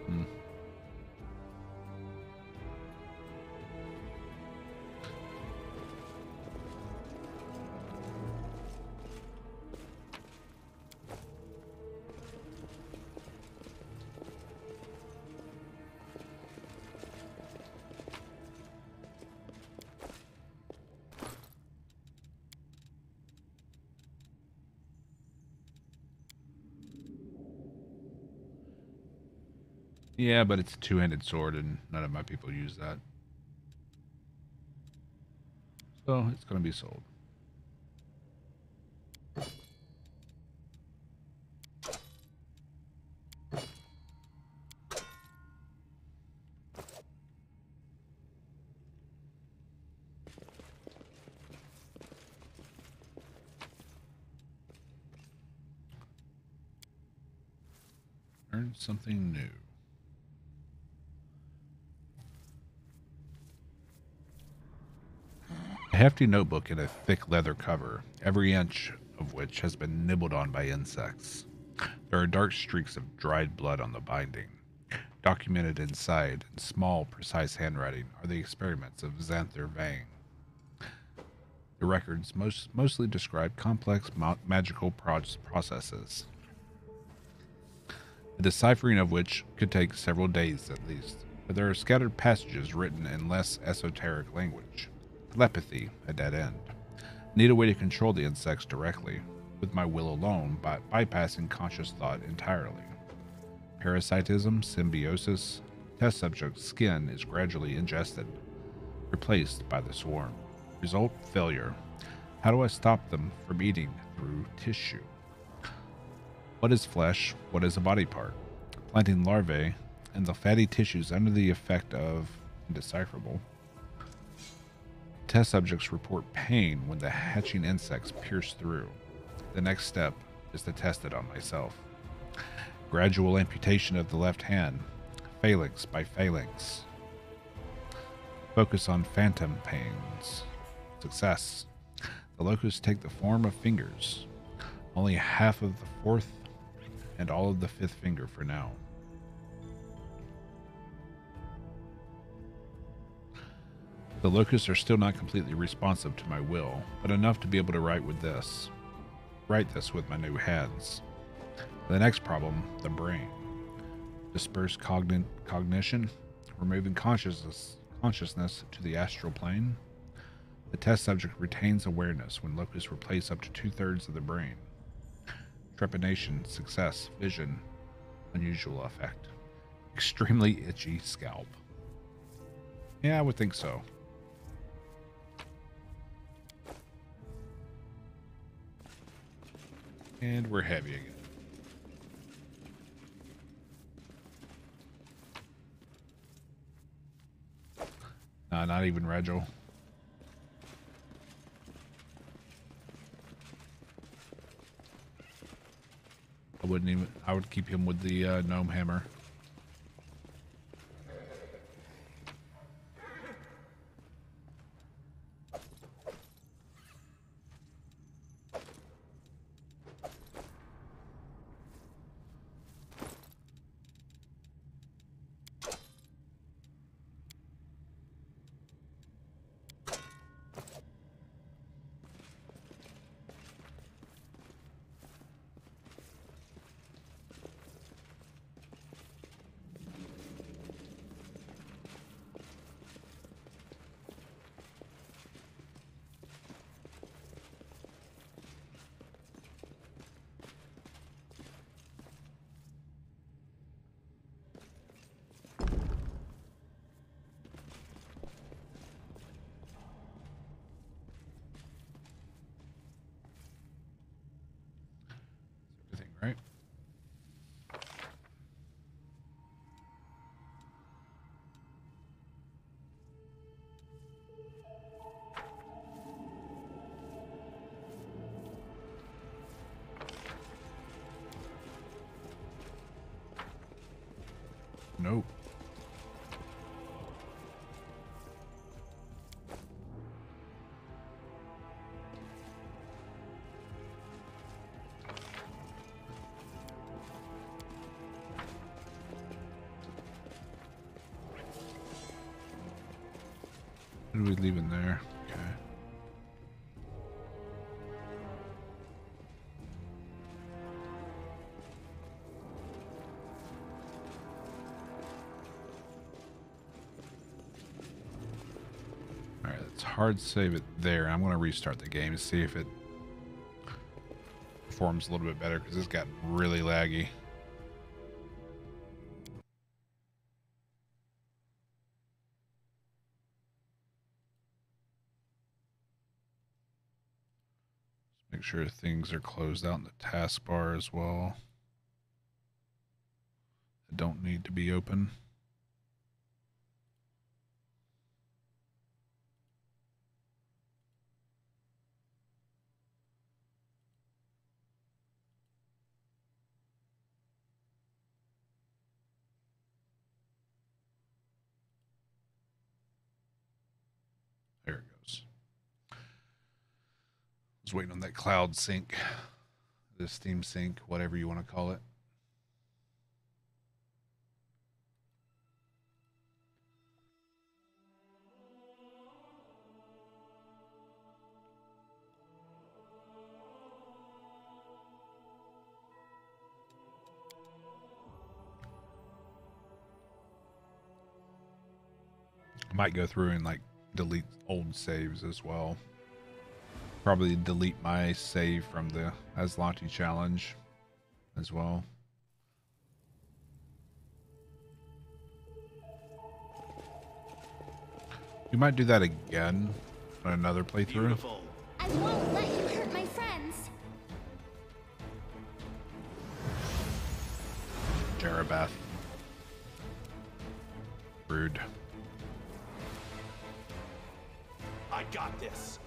Hmm. Yeah, but it's a two-handed sword, and none of my people use that. So it's going to be sold. Learn something new. A hefty notebook in a thick leather cover, every inch of which has been nibbled on by insects. There are dark streaks of dried blood on the binding. Documented inside, in small, precise handwriting, are the experiments of Xanther Vang. The records mostly describe complex magical processes, the deciphering of which could take several days at least. But there are scattered passages written in less esoteric language. Telepathy, a dead end. Need a way to control the insects directly, with my will alone, by bypassing conscious thought entirely. Parasitism, symbiosis. Test subject's skin is gradually ingested, replaced by the swarm. Result, failure. How do I stop them from eating through tissue? What is flesh? What is a body part? Planting larvae in the fatty tissues under the effect of indecipherable. Test subjects report pain when the hatching insects pierce through. The next step is to test it on myself. Gradual amputation of the left hand, phalanx by phalanx. Focus on phantom pains. Success. The locusts take the form of fingers. Only half of the fourth and all of the fifth finger for now. The locusts are still not completely responsive to my will, but enough to be able to write this with my new hands. The next problem, the brain. Disperse cognition, removing consciousness to the astral plane. The test subject retains awareness when locusts replace up to 2/3 of the brain. Trepidation, success, vision, unusual effect. Extremely itchy scalp. Yeah, I would think so. And we're heavy again. Nah, not even Regil. I would keep him with the gnome hammer. Everything, right? Nope. What did we leave in there? Okay. Alright, let's hard save it there. I'm going to restart the game to see if it performs a little bit better because it's gotten really laggy. Make sure things are closed out in the taskbar as well. That don't need to be open. There it goes. I was waiting on that cloud sync, the Steam sync, whatever you want to call it. I might go through and like delete old saves as well. Probably delete my save from the Aslanti challenge as well. We might do that again on another playthrough. Beautiful. I won't let you hurt my friends. Jarabath. Rude. I got this.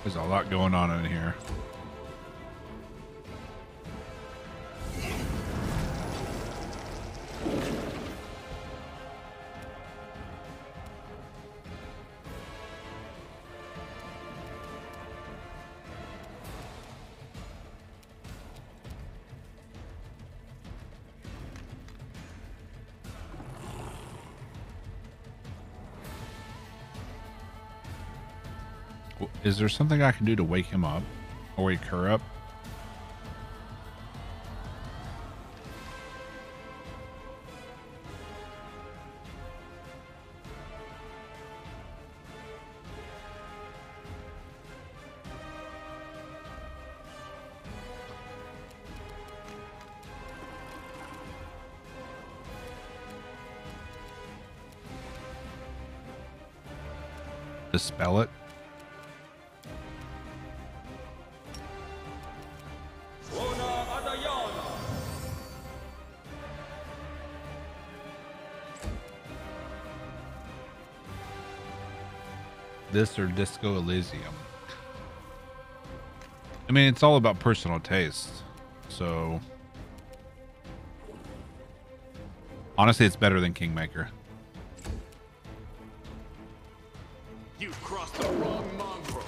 There's a lot going on in here. Is there something I can do to wake him up or wake her up? Dispel it? This or Disco Elysium. I mean, it's all about personal taste. So honestly, it's better than Kingmaker. You've crossed the wrong mongrel.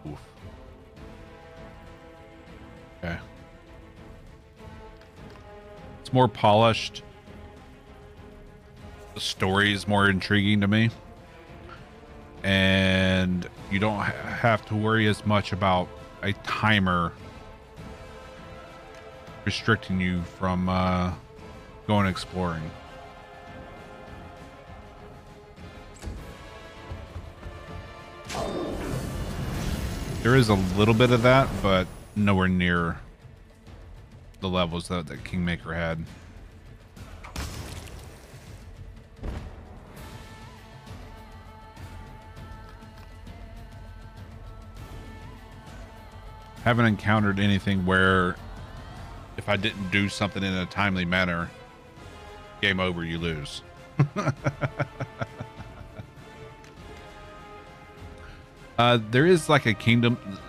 Oof. Okay. It's more polished. The story is more intriguing to me. And you don't have to worry as much about a timer restricting you from going exploring. There is a little bit of that, but nowhere near the levels that Kingmaker had. Haven't encountered anything where if I didn't do something in a timely manner, game over, you lose. There is like a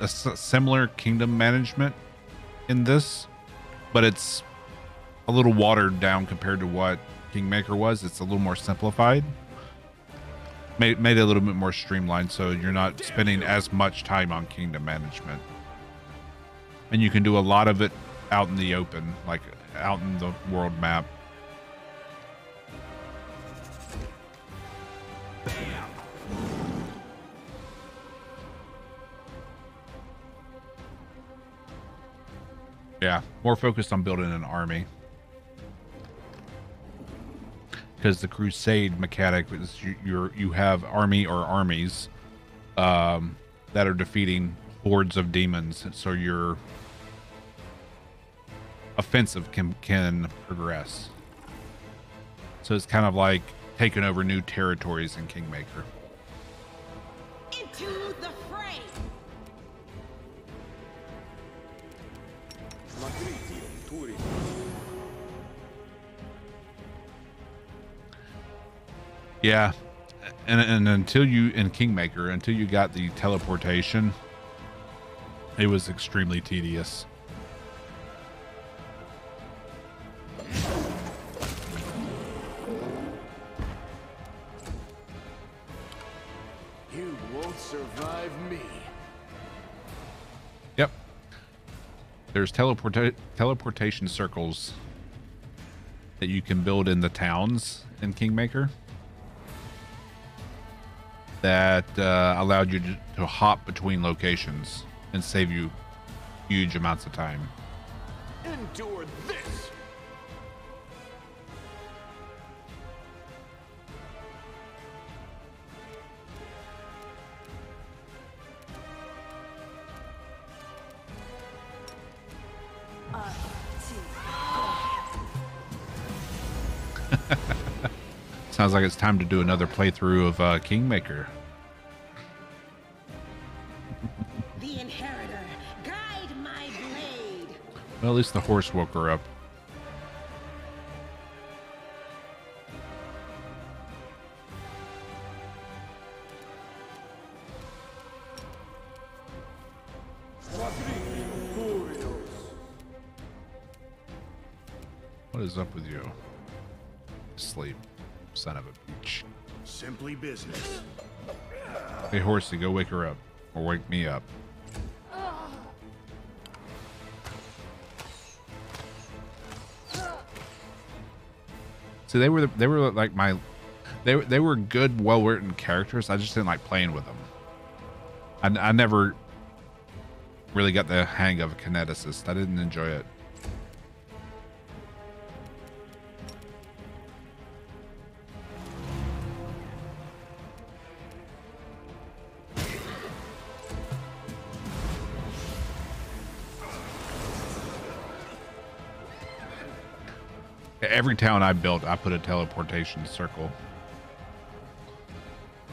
similar kingdom management in this, but it's a little watered down compared to what Kingmaker was. It's a little more simplified, made it a little bit more streamlined, so you're not spending as much time on kingdom management, and you can do a lot of it out in the open, like out in the world map. Yeah, more focused on building an army, because the crusade mechanic is you have army or armies that are defeating hordes of demons, so your offensive can progress. So it's kind of like taking over new territories in Kingmaker. Into the fray. Yeah, and until you in Kingmaker, until you got the teleportation, it was extremely tedious. You won't survive me. Yep. There's teleportation circles that you can build in the towns in Kingmaker that allowed you to hop between locations and save you huge amounts of time. Endure this. Sounds like it's time to do another playthrough of Kingmaker. The inheritor, guide my blade. Well, at least the horse woke her up. What is up with you? Sleep, son of a bitch. Simply business. Hey, horsey, go wake her up, or wake me up. See, they were like they were good, well-written characters. I just didn't like playing with them. I never really got the hang of a kineticist. I didn't enjoy it. Every town I built, I put a teleportation circle.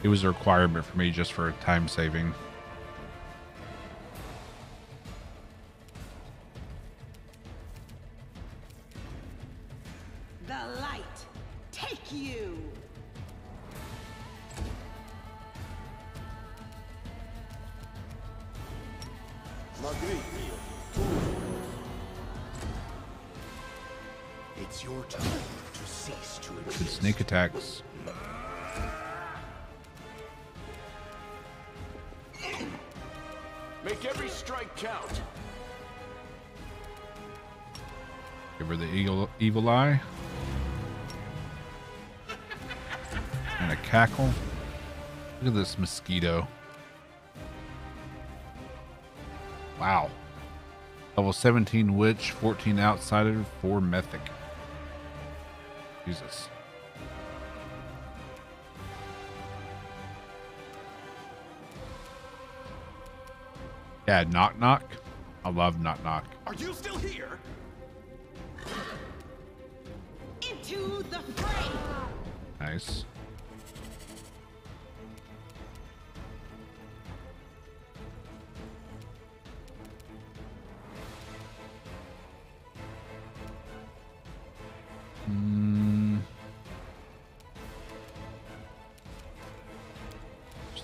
It was a requirement for me just for time saving. The light, take you. It's your time to cease to Good exist. sneak attacks. Make every strike count. Give her the evil eye. And a cackle. Look at this mosquito. Wow. Level 17 witch, 14 outsider, 4 mythic. Jesus. Yeah, knock knock. I love knock knock. Are you still here? Into the fray. Nice.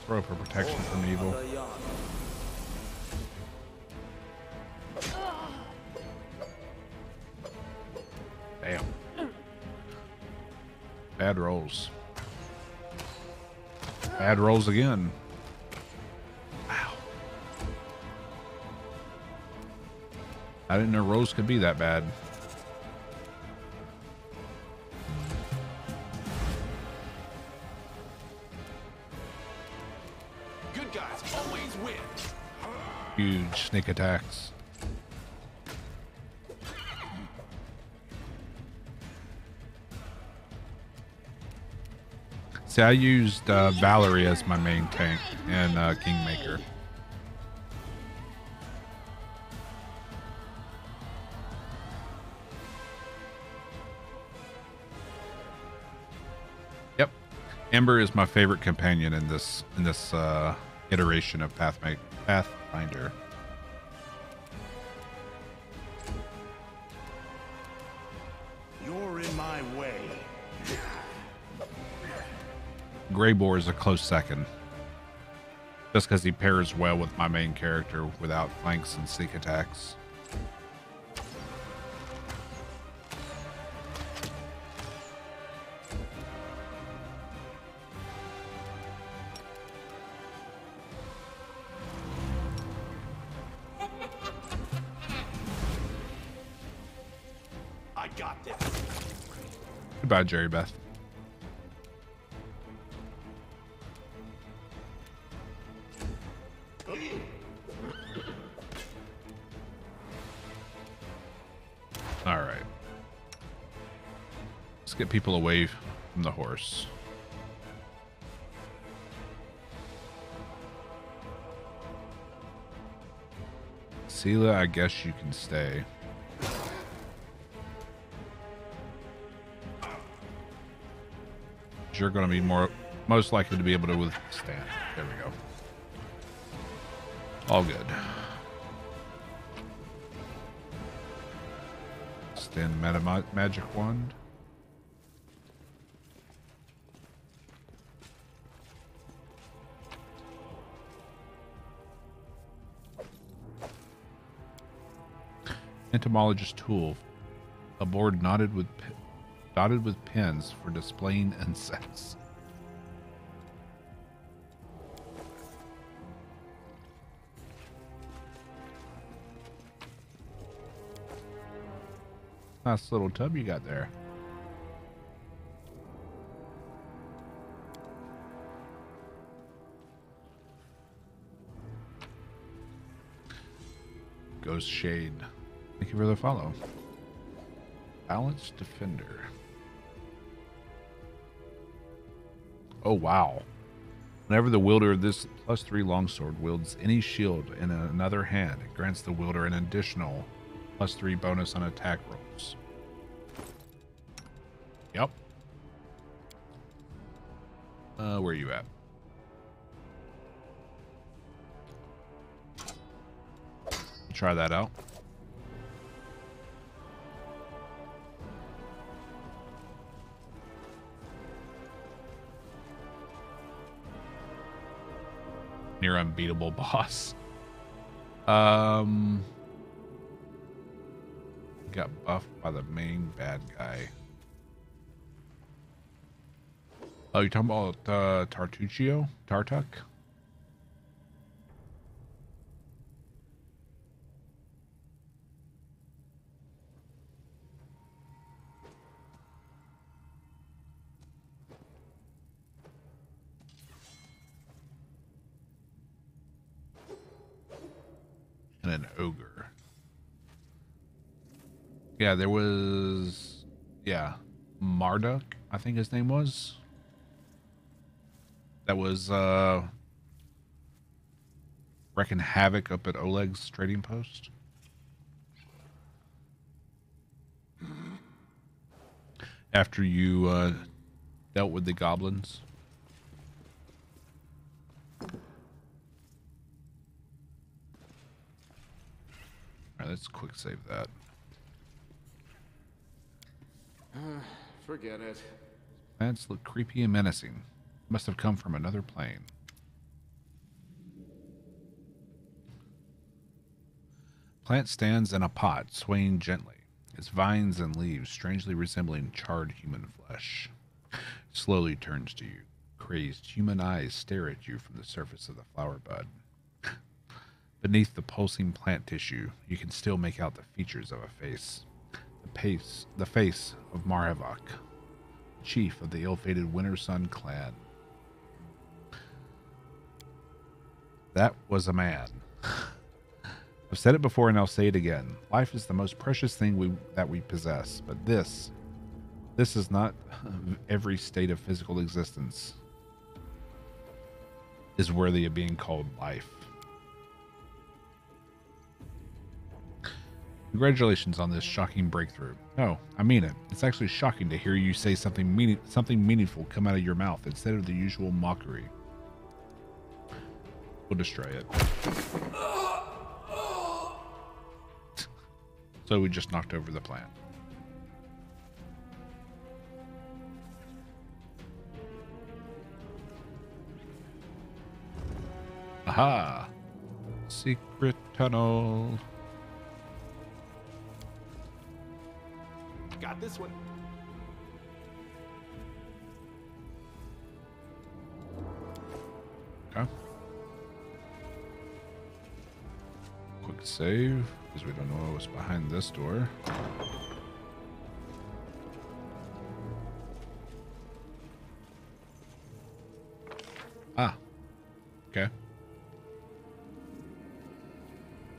Throw for protection from evil. Damn. Bad rolls. Bad rolls again. Wow. I didn't know rolls could be that bad. Good guys always win. Huge sneak attacks. See, I used Valor as my main tank and Kingmaker. Yep, Ember is my favorite companion in this iteration of Pathfinder. You're in my way. Greybore is a close second, just because he pairs well with my main character without flanks and sneak attacks. I got this. Goodbye, Jerry Beth. All right. Let's get people away from the horse. Sela, I guess you can stay. You're going to be most likely to be able to withstand. There we go. All good. Stand meta magic wand. Entomologist tool. A board dotted with pins for displaying insects. Nice little tub you got there. Ghost Shade. Thank you for the follow. Balanced Defender. Oh, wow. Whenever the wielder of this +3 longsword wields any shield in another hand, it grants the wielder an additional +3 bonus on attack rolls. Yep. Where are you at? Try that out. Near unbeatable boss. Got buffed by the main bad guy. Oh, you're talking about Tartuccio? Tartuk? And an ogre. Yeah, there was... Yeah. Marduk, I think his name was. That was, wrecking havoc up at Oleg's trading post. After you, dealt with the goblins. Alright, let's quick save that. Forget it. Plants look creepy and menacing. Must have come from another plane. Plant stands in a pot, swaying gently, its vines and leaves strangely resembling charred human flesh. Slowly turns to you. Crazed human eyes stare at you from the surface of the flower bud. Beneath the pulsing plant tissue, you can still make out the features of a face. The face of Marhavok, chief of the ill-fated Winter Sun clan. That was a man. I've said it before and I'll say it again. Life is the most precious thing that we possess, but this is not every state of physical existence is worthy of being called life. Congratulations on this shocking breakthrough. No, I mean it. It's actually shocking to hear you say something meaningful come out of your mouth instead of the usual mockery. We'll destroy it. So we just knocked over the plant. Aha! Secret tunnel. Got this one. Okay. Quick save, because we don't know what's behind this door. Ah. Okay.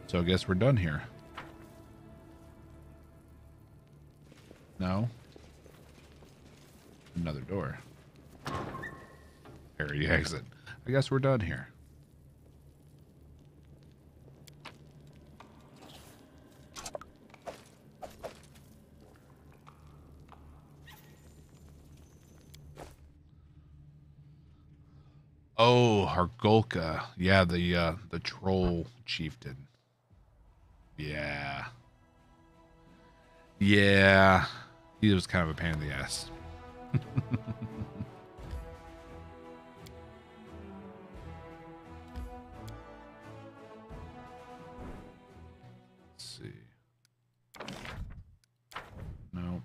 So I guess we're done here. No. Another door. Area exit. I guess we're done here. Oh, Hargolka. Yeah, the troll chieftain. Yeah. Yeah. He was kind of a pain in the ass. Let's see. No.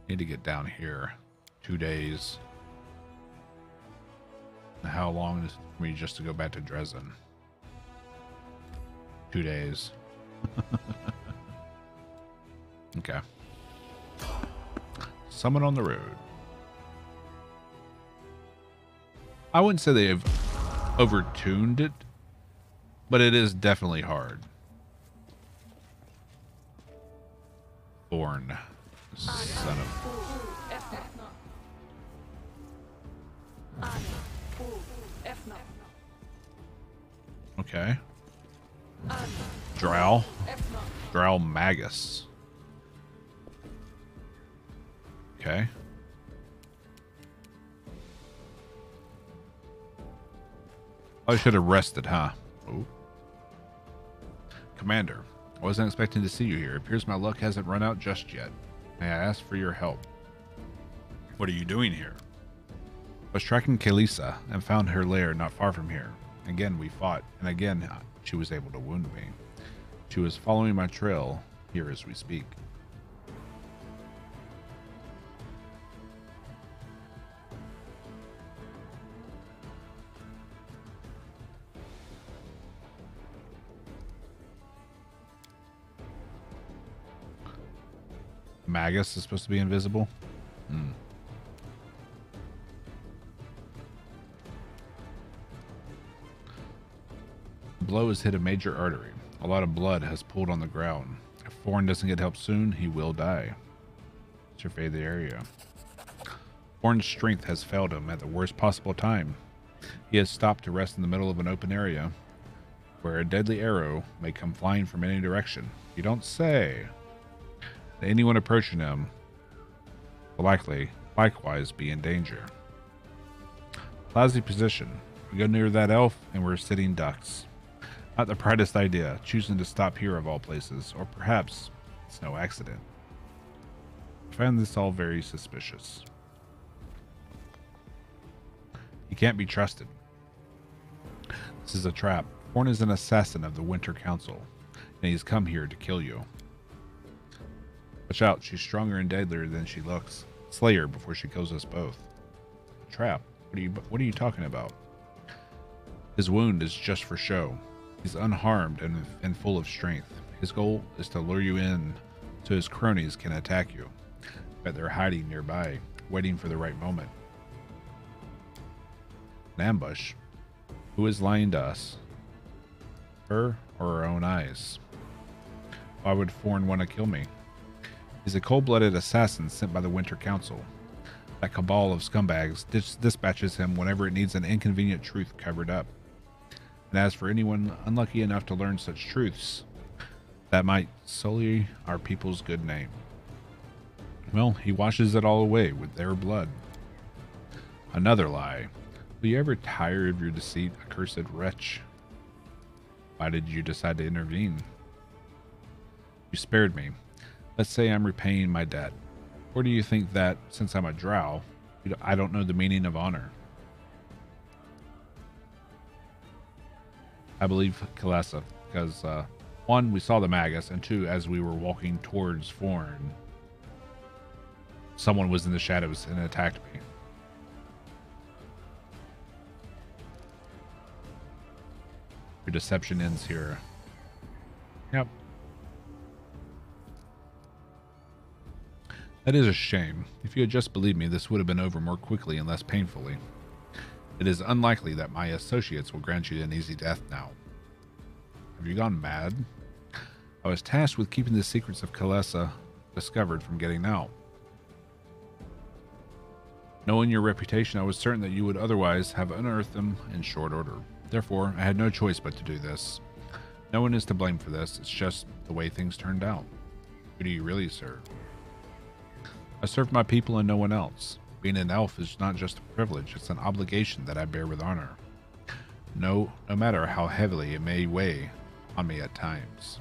Need to get down here. 2 days. How long is it for me just to go back to Dresden? 2 days. Okay. Someone on the road. I wouldn't say they've overtuned it, but it is definitely hard. Thorn. Son of... Okay. Drow. Drow Magus. Okay. I should have rested, huh? Oh. Commander, I wasn't expecting to see you here. It appears my luck hasn't run out just yet. May I ask for your help? What are you doing here? I was tracking Kalisa and found her lair not far from here. Again, we fought, and again, she was able to wound me. She was following my trail here as we speak. Magus is supposed to be invisible? Hmm. The blow has hit a major artery. A lot of blood has pooled on the ground. If Thorn doesn't get help soon, he will die. Survey the area. Thorn's strength has failed him at the worst possible time. He has stopped to rest in the middle of an open area where a deadly arrow may come flying from any direction. You don't say. Anyone approaching him will likewise be in danger. Lousy position. We go near that elf and we're sitting ducks. Not the brightest idea, choosing to stop here of all places, or perhaps it's no accident. I find this all very suspicious. He can't be trusted. This is a trap. Horn is an assassin of the Winter Council, and he's come here to kill you. Watch out, she's stronger and deadlier than she looks. Slay her before she kills us both. A trap? What are you talking about? His wound is just for show. He's unharmed and full of strength. His goal is to lure you in so his cronies can attack you. Bet they're hiding nearby, waiting for the right moment. An ambush. Who is lying to us? Her or our own eyes? Why would Thorn want to kill me? He's a cold-blooded assassin sent by the Winter Council. That cabal of scumbags dispatches him whenever it needs an inconvenient truth covered up. And as for anyone unlucky enough to learn such truths, that might sully our people's good name. Well, he washes it all away with their blood. Another lie. Will you ever tire of your deceit, accursed wretch? Why did you decide to intervene? You spared me. Let's say I'm repaying my debt. Or do you think that, since I'm a drow, I don't know the meaning of honor? I believe Kalesa, because, one, we saw the Magus, and two, as we were walking towards Forn, someone was in the shadows and attacked me. Your deception ends here. Yep. That is a shame. If you had just believed me, this would have been over more quickly and less painfully. It is unlikely that my associates will grant you an easy death now. Have you gone mad? I was tasked with keeping the secrets of Kalesa discovered from getting out. Knowing your reputation, I was certain that you would otherwise have unearthed them in short order. Therefore, I had no choice but to do this. No one is to blame for this. It's just the way things turned out. Who do you really serve? I serve my people and no one else. Being an elf is not just a privilege, it's an obligation that I bear with honor. No matter how heavily it may weigh on me at times.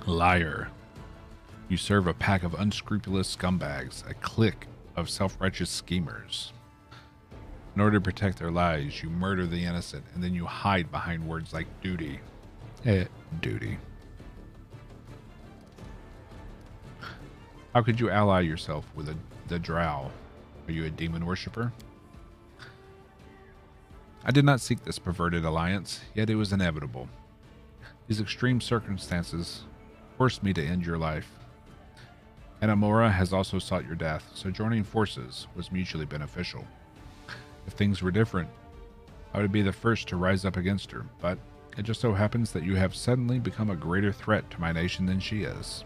Liar. You serve a pack of unscrupulous scumbags, a clique of self-righteous schemers. In order to protect their lives, you murder the innocent, and then you hide behind words like duty. Duty. How could you ally yourself with the drow? Are you a demon worshipper? I did not seek this perverted alliance, yet it was inevitable. These extreme circumstances forced me to end your life. Anamora has also sought your death, so joining forces was mutually beneficial. If things were different, I would be the first to rise up against her, but it just so happens that you have suddenly become a greater threat to my nation than she is.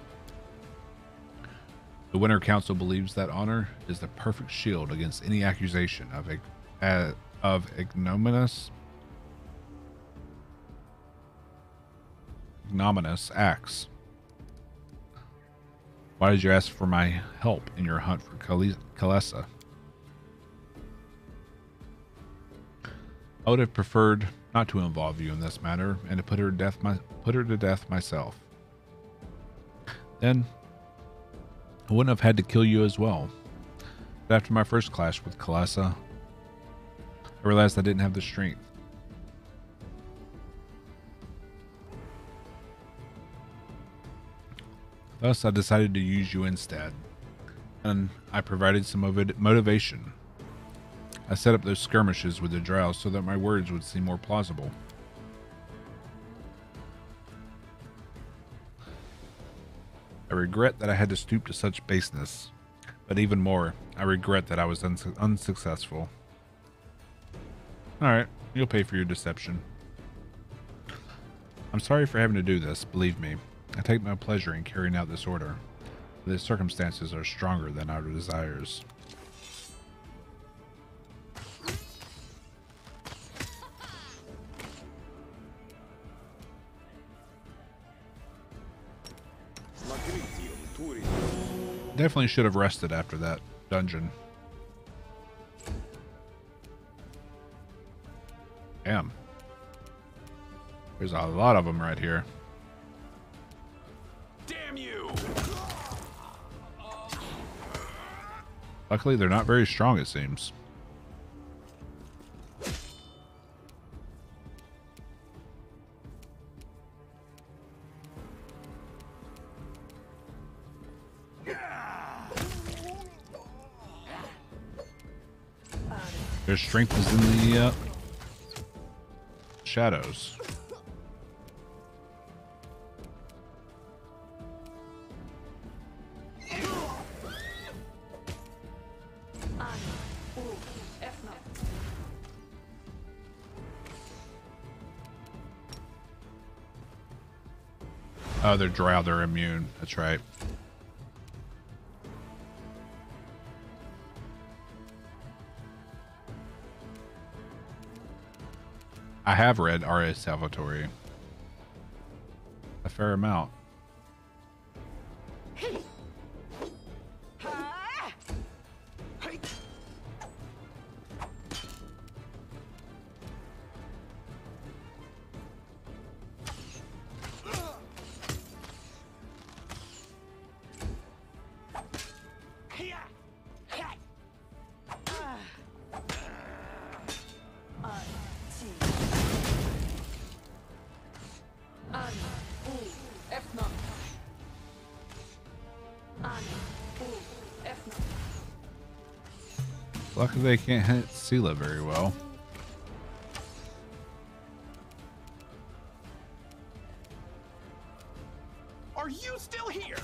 The Winter Council believes that honor is the perfect shield against any accusation of ignominious acts. Why did you ask for my help in your hunt for Kalesa? I would have preferred not to involve you in this matter and to put her to death myself. Then I wouldn't have had to kill you as well. But after my first clash with Kalesa, I realized I didn't have the strength. Thus, I decided to use you instead, and I provided some motivation. I set up those skirmishes with the drow so that my words would seem more plausible. I regret that I had to stoop to such baseness, but even more, I regret that I was unsuccessful. Alright, you'll pay for your deception. I'm sorry for having to do this, believe me. I take no pleasure in carrying out this order. The circumstances are stronger than our desires. Definitely should have rested after that dungeon. Damn. There's a lot of them right here. Damn you! Luckily, they're not very strong, it seems. Their strength is in the shadows. Oh, they're drow, they're immune. That's right. I have read R.A. Salvatore. A fair amount. Luckily they can't hit Sela very well. Are you still here?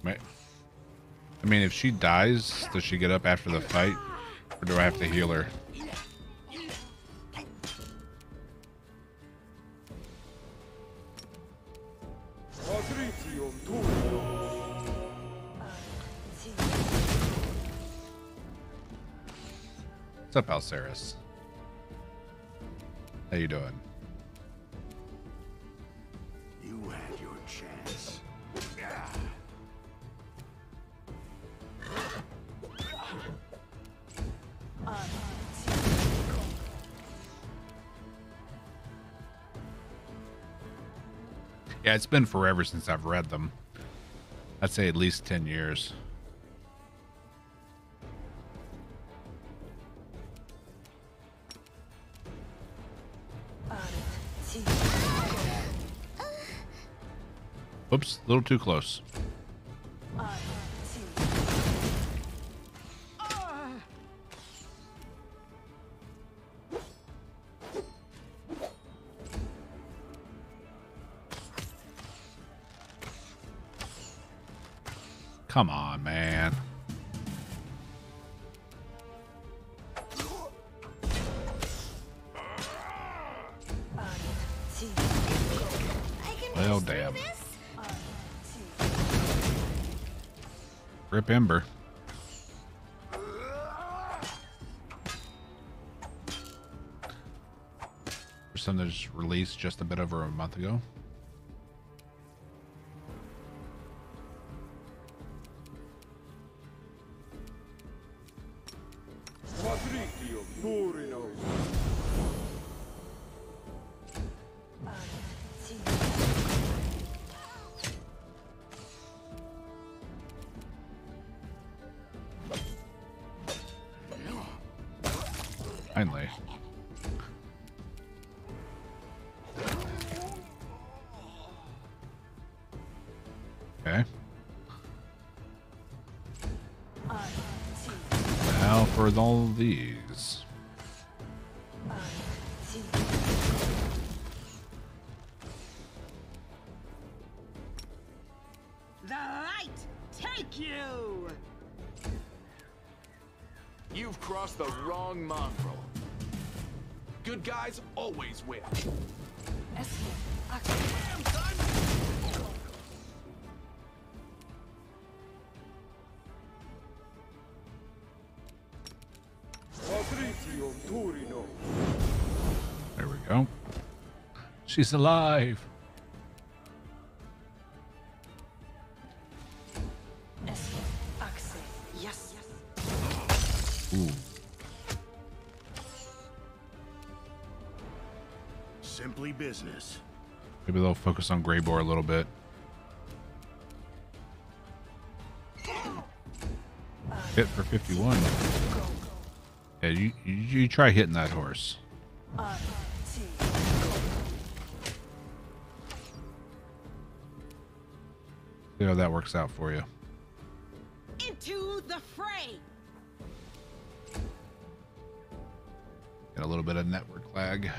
I mean, if she dies, does she get up after the fight? Or do I have to heal her? What's up, Alceris? How you doing? You had your chance. Yeah, it's been forever since I've read them. I'd say at least 10 years. Oops, a little too close. Come on, man. Well, damn. Rip Ember. For some that was released just a bit over a month ago. Finally. Okay. Now for all these. The light take you! You've crossed the wrong mongrel. Good guys always win. There we go. She's alive. Yes. Ooh. Simply business. Maybe they'll focus on Greybore a little bit. Hit for 51. Yeah, you try hitting that horse. See how that works out for you. Into the fray. Get a little bit of network lag.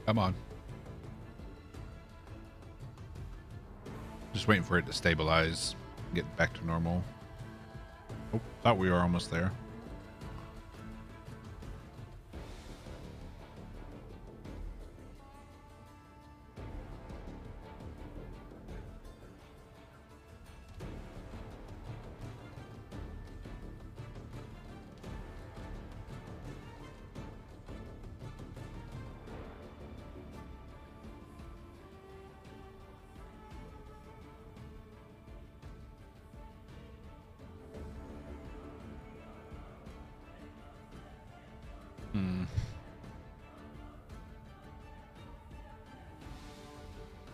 Come on. Just waiting for it to stabilize, get back to normal. Oh, thought we were almost there.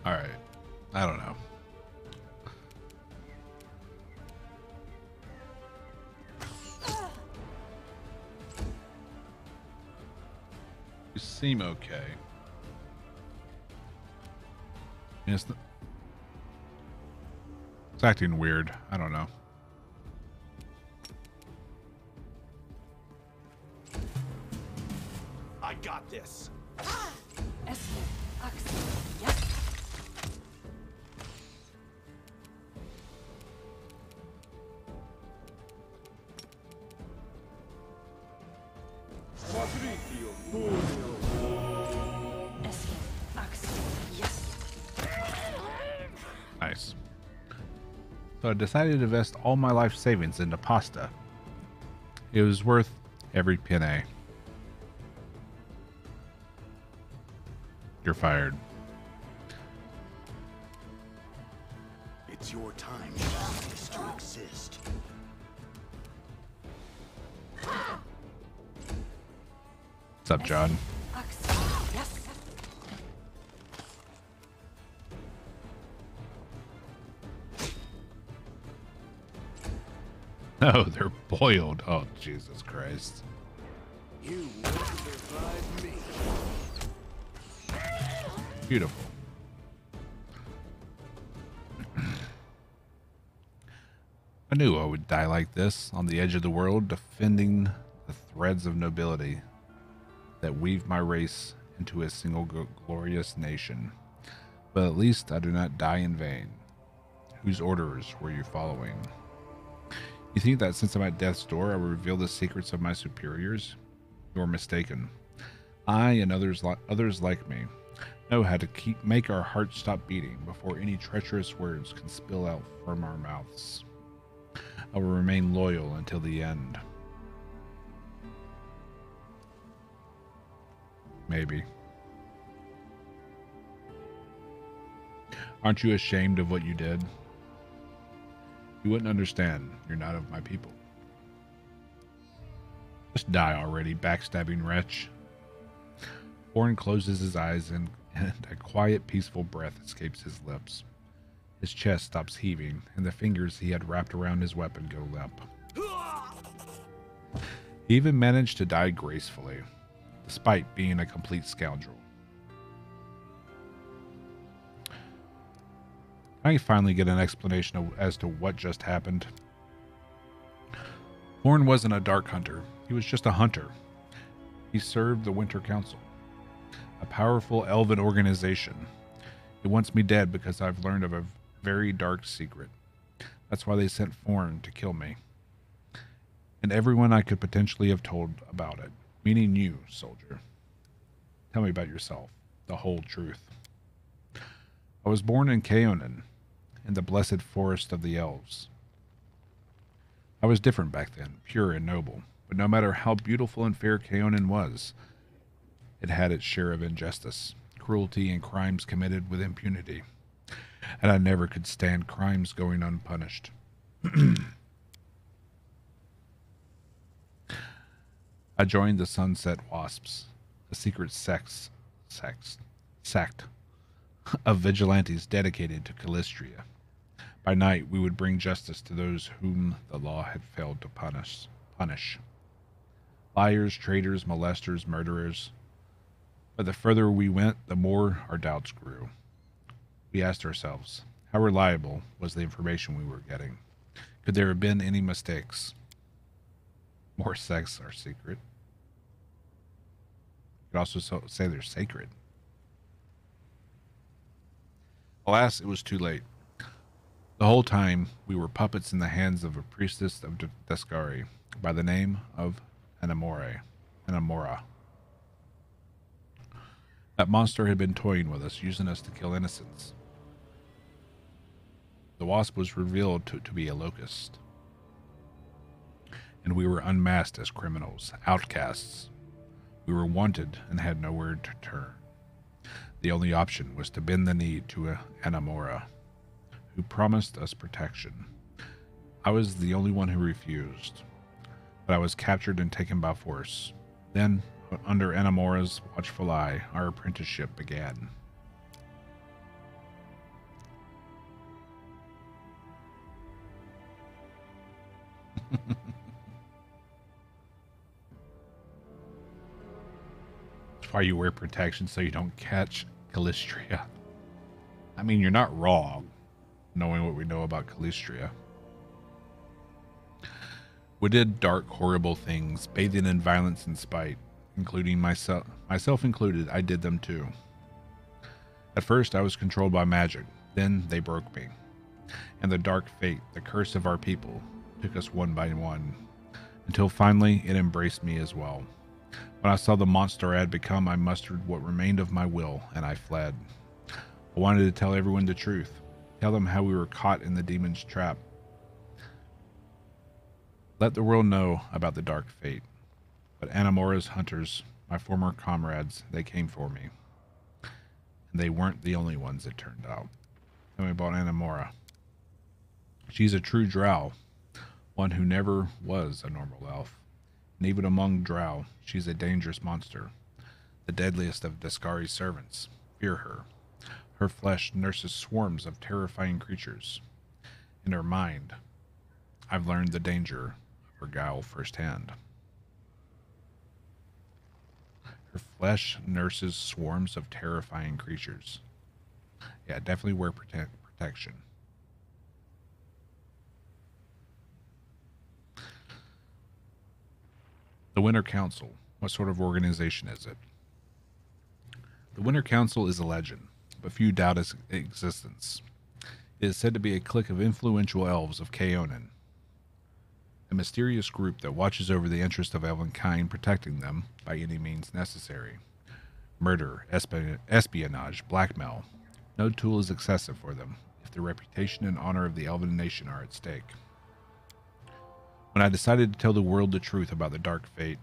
All right. I don't know. You seem okay. It's acting weird. I don't know. I got this. Nice. So I decided to invest all my life savings into pasta. It was worth every penny. You're fired. It's your time to exist. What's up, John? Oh, they're boiled. Oh, Jesus Christ. You won't survive me. Beautiful. I knew I would die like this, on the edge of the world, defending the threads of nobility that weave my race into a single glorious nation. But at least I do not die in vain. Whose orders were you following? You think that since I'm at death's door, I will reveal the secrets of my superiors? You're mistaken. I and others like me know how to make our hearts stop beating before any treacherous words can spill out from our mouths. I will remain loyal until the end. Maybe. Aren't you ashamed of what you did? You wouldn't understand. You're not of my people. Just die already, backstabbing wretch. Warren closes his eyes and a quiet, peaceful breath escapes his lips. His chest stops heaving, and the fingers he had wrapped around his weapon go limp. He even managed to die gracefully, despite being a complete scoundrel. I finally get an explanation as to what just happened. Warren wasn't a dark hunter. He was just a hunter. He served the Winter Council, a powerful elven organization. It wants me dead because I've learned of a very dark secret. That's why they sent Warren to kill me. And everyone I could potentially have told about it, meaning you, soldier. Tell me about yourself, the whole truth. I was born in Kaonin, in the blessed forest of the elves. I was different back then, pure and noble, but no matter how beautiful and fair Kaonin was, it had its share of injustice, cruelty, and crimes committed with impunity, and I never could stand crimes going unpunished. I joined the Sunset Wasps, a secret sect. of vigilantes dedicated to Calistria. By night, we would bring justice to those whom the law had failed to punish. Liars, traitors, molesters, murderers. But the further we went, the more our doubts grew. We asked ourselves, how reliable was the information we were getting? Could there have been any mistakes? More sects are secret. You could also say they're sacred. Alas, it was too late. The whole time, we were puppets in the hands of a priestess of Descari by the name of Anamora. That monster had been toying with us, using us to kill innocents. The wasp was revealed to be a locust, and we were unmasked as criminals, outcasts. We were wanted and had nowhere to turn. The only option was to bend the knee to Anamora, who promised us protection. I was the only one who refused, but I was captured and taken by force. Then, under Anamora's watchful eye, our apprenticeship began. That's why you wear protection, so you don't catch Calistria. I mean, you're not wrong, knowing what we know about Calistria. We did dark, horrible things, bathing in violence and spite, including myself included. I did them too. At first, I was controlled by magic. Then they broke me. And the dark fate, the curse of our people, took us one by one, until finally it embraced me as well. When I saw the monster I had become, I mustered what remained of my will, and I fled. I wanted to tell everyone the truth, tell them how we were caught in the demon's trap. Let the world know about the dark fate. But Anamora's hunters, my former comrades, they came for me. And they weren't the only ones, it turned out. Tell me about Anamora. She's a true drow, one who never was a normal elf. And even among drow, she's a dangerous monster, the deadliest of Descari's servants. Fear her. Her flesh nurses swarms of terrifying creatures. In her mind, I've learned the danger of her guile firsthand. Her flesh nurses swarms of terrifying creatures. Yeah, definitely wear protection. The Winter Council. What sort of organization is it? The Winter Council is a legend, but few doubt its existence. It is said to be a clique of influential elves of Kaonin, a mysterious group that watches over the interest of elvenkind, protecting them by any means necessary. Murder, espionage, blackmail. No tool is excessive for them, if the reputation and honor of the elven nation are at stake. When I decided to tell the world the truth about the dark fate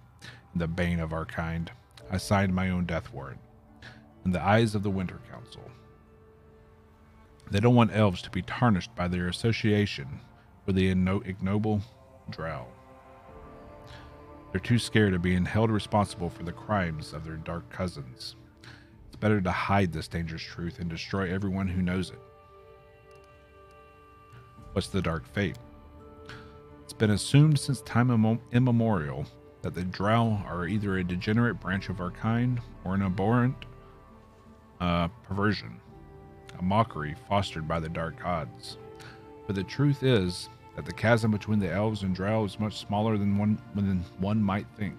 and the bane of our kind, I signed my own death warrant in the eyes of the Winter Council. They don't want elves to be tarnished by their association with the ignoble drow. They're too scared of being held responsible for the crimes of their dark cousins. It's better to hide this dangerous truth and destroy everyone who knows it. What's the dark fate? It's been assumed since time immemorial that the drow are either a degenerate branch of our kind or an abhorrent perversion, a mockery fostered by the dark gods. But the truth is that the chasm between the elves and drow is much smaller than one might think.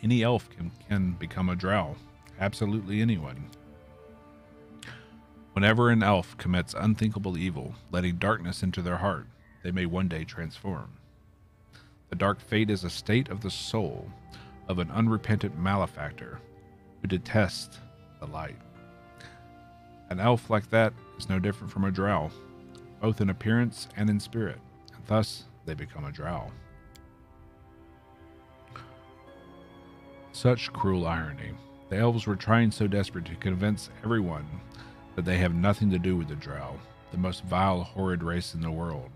Any elf can become a drow, absolutely anyone. Whenever an elf commits unthinkable evil, letting darkness into their heart, they may one day transform. The dark fate is a state of the soul of an unrepentant malefactor who detests the light. An elf like that is no different from a drow, both in appearance and in spirit, and thus they become a drow. Such cruel irony. The elves were trying so desperate to convince everyone that they have nothing to do with the drow, the most vile, horrid race in the world.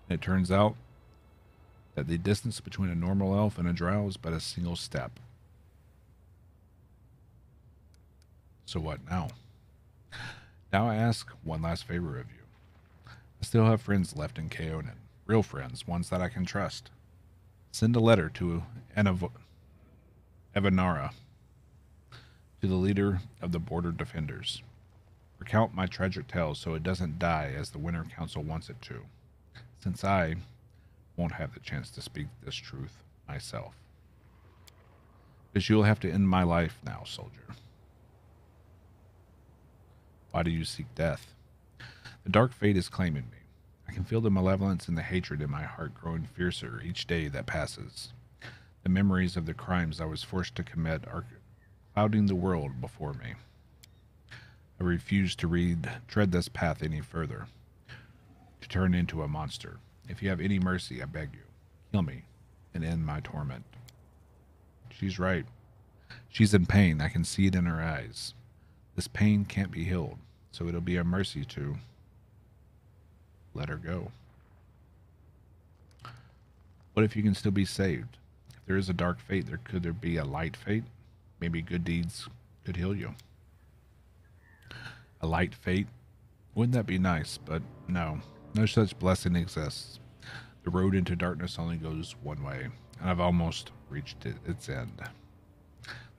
And it turns out that the distance between a normal elf and a drow is but a single step. So what now? Now I ask one last favor of you. I still have friends left in Kaonin. Real friends, ones that I can trust. Send a letter to Evanara, to the leader of the border defenders. Recount my tragic tale so it doesn't die as the Winter Council wants it to, since I won't have the chance to speak this truth myself. Because you'll have to end my life now, soldier. Why do you seek death? The dark fate is claiming me. I can feel the malevolence and the hatred in my heart growing fiercer each day that passes. The memories of the crimes I was forced to commit are clouding the world before me. I refuse to tread this path any further, to turn into a monster. If you have any mercy, I beg you, kill me and end my torment. She's right. She's in pain. I can see it in her eyes. This pain can't be healed, so it'll be a mercy to let her go. What if you can still be saved? If there is a dark fate, could there be a light fate? Maybe good deeds could heal you. A light fate? Wouldn't that be nice? But no such blessing exists. The road into darkness only goes one way, and I've almost reached its end.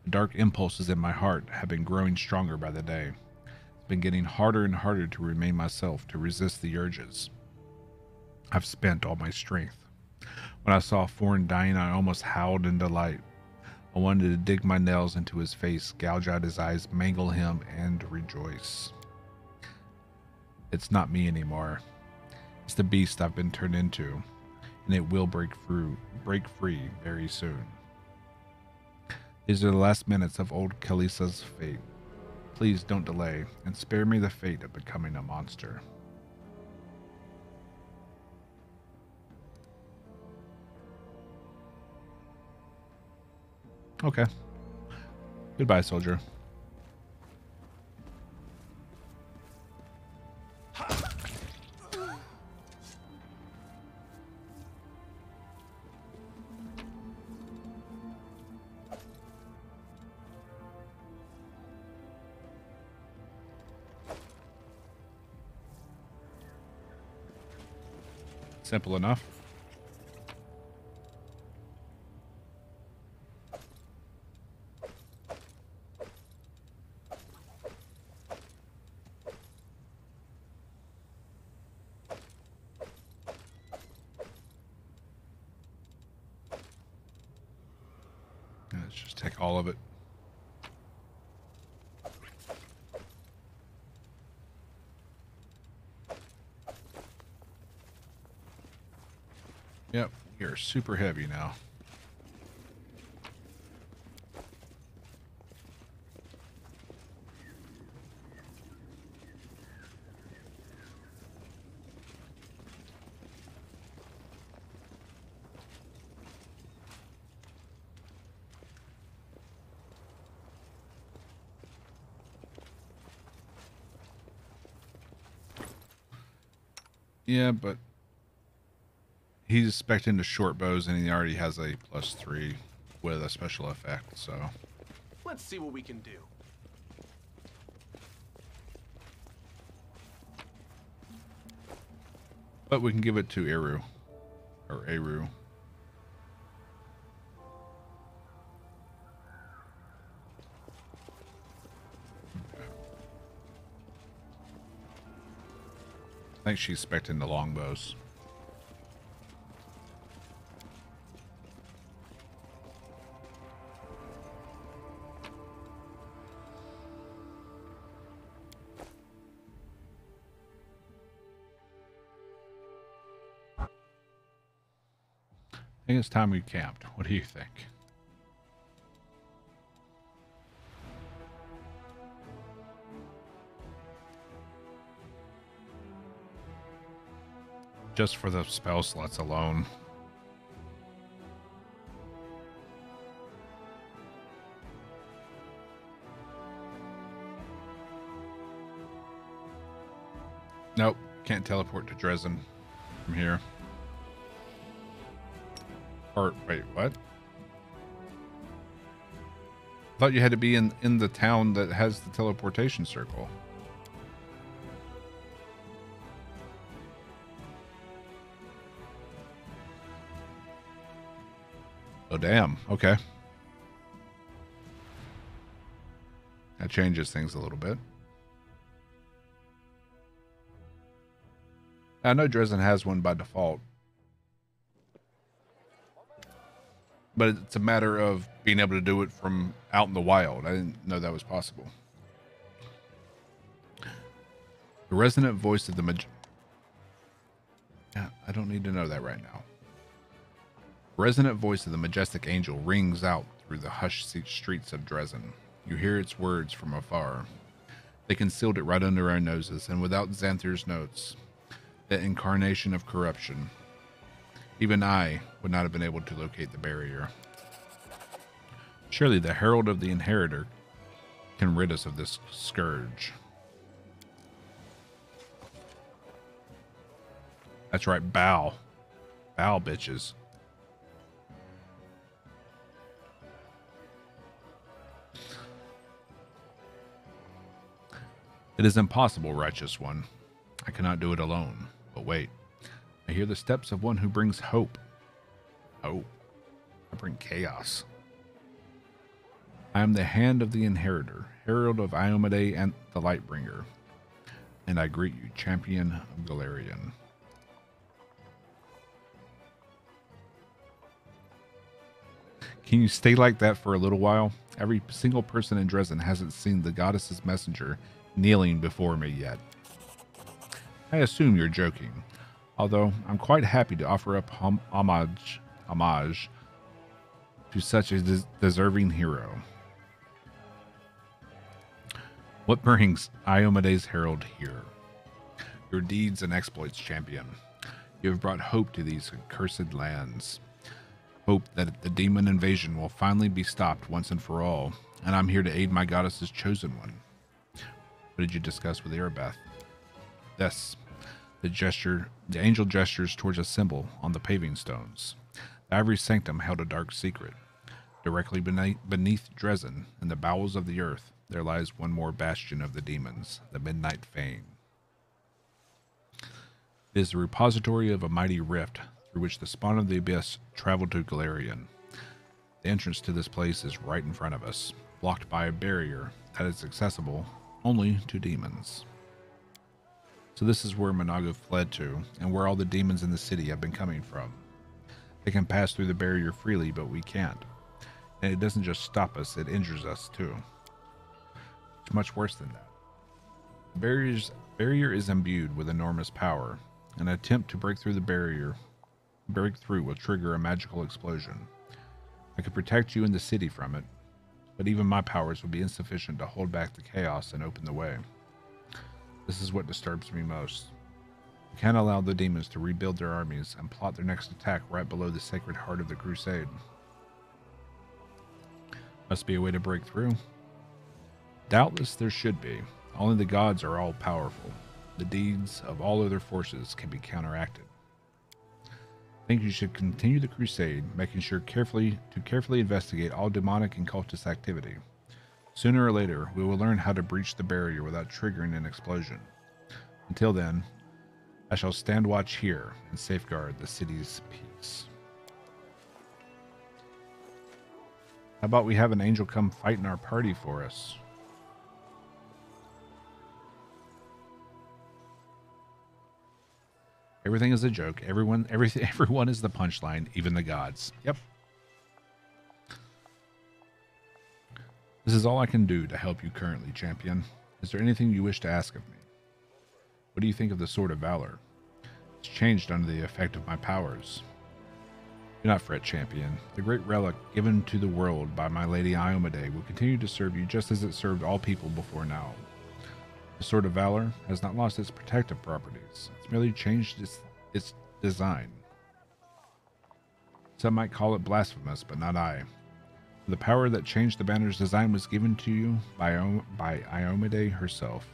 The dark impulses in my heart have been growing stronger by the day. It's been getting harder and harder to remain myself, to resist the urges. I've spent all my strength. When I saw Foreign dying, I almost howled in delight. I wanted to dig my nails into his face, gouge out his eyes, mangle him, and rejoice. It's not me anymore. It's the beast I've been turned into, and it will break free very soon. These are the last minutes of old Kalisa's fate. Please don't delay, and spare me the fate of becoming a monster. Okay. Goodbye, soldier. Simple enough. Let's just take all of it. Yep, we are super heavy now. Yeah, but he's expecting the short bows, and he already has a +3 with a special effect, so. Let's see what we can do. But we can give it to Eru. Or Eru. I think she's expecting the longbows. I think it's time we camped. What do you think? Just for the spell slots alone. Nope, can't teleport to Dresden from here. Or, wait, what? I thought you had to be in the town that has the teleportation circle. Oh, damn. Okay. That changes things a little bit. I know Dresden has one by default, but it's a matter of being able to do it from out in the wild. I didn't know that was possible. The resonant voice of the Yeah, I don't need to know that right now. The resonant voice of the majestic angel rings out through the hushed streets of Dresden. You hear its words from afar. They concealed it right under our noses, and without Xanthir's notes, the incarnation of corruption, even I would not have been able to locate the barrier. Surely the herald of the inheritor can rid us of this scourge. That's right, bow. Bow, bitches. It is impossible, righteous one. I cannot do it alone. But wait, I hear the steps of one who brings hope. Oh, I bring chaos. I am the hand of the inheritor, herald of Iomade and the Lightbringer, and I greet you, champion of Galarian. Can you stay like that for a little while? Every single person in Dresden hasn't seen the goddess's messenger kneeling before me yet. I assume you're joking, although I'm quite happy to offer up homage to such a deserving hero. What brings Iomade's herald here? Your deeds and exploits, champion. You have brought hope to these accursed lands. Hope that the demon invasion will finally be stopped once and for all, and I'm here to aid my goddess's chosen one. What did you discuss with Erebeth? This. The angel gestures towards a symbol on the paving stones. The ivory sanctum held a dark secret. Directly beneath Dresden, in the bowels of the earth, there lies one more bastion of the demons, the Midnight Fane. It is the repository of a mighty rift through which the spawn of the abyss traveled to Galarian. The entrance to this place is right in front of us, blocked by a barrier that is accessible only to demons. So this is where Monago fled to, and where all the demons in the city have been coming from. They can pass through the barrier freely, but we can't. And it doesn't just stop us, it injures us too. It's much worse than that. The barrier is imbued with enormous power. An attempt to break through will trigger a magical explosion. I could protect you in the city from it, but even my powers would be insufficient to hold back the chaos and open the way. This is what disturbs me most. We can't allow the demons to rebuild their armies and plot their next attack right below the sacred heart of the crusade. Must be a way to break through. Doubtless there should be. Only the gods are all powerful. The deeds of all other forces can be counteracted. I think you should continue the crusade, making sure carefully investigate all demonic and cultist activity. Sooner or later, we will learn how to breach the barrier without triggering an explosion. Until then, I shall stand watch here and safeguard the city's peace. How about we have an angel come fight in our party for us? Everything is a joke. Everyone is the punchline, even the gods. Yep. This is all I can do to help you currently, champion. Is there anything you wish to ask of me? What do you think of the Sword of Valor? It's changed under the effect of my powers. Do not fret, champion. The great relic given to the world by my lady Iomade will continue to serve you just as it served all people before now. The Sword of Valor has not lost its protective properties. It's merely changed its design. Some might call it blasphemous, but not I. The power that changed the banner's design was given to you by Iomade herself.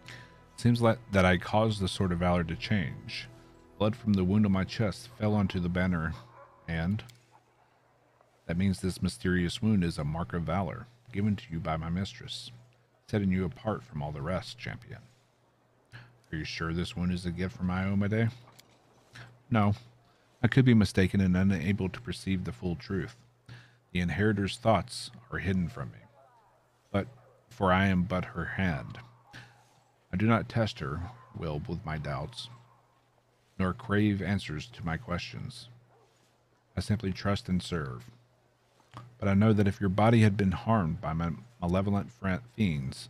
It seems that I caused the Sword of Valor to change. Blood from the wound on my chest fell onto the banner, and that means this mysterious wound is a mark of valor, given to you by my mistress, setting you apart from all the rest, champion. Are you sure this wound is a gift from Iomade? No, I could be mistaken and unable to perceive the full truth. The inheritor's thoughts are hidden from me, but for I am but her hand. I do not test her will with my doubts, nor crave answers to my questions. I simply trust and serve. But I know that if your body had been harmed by my malevolent fiends,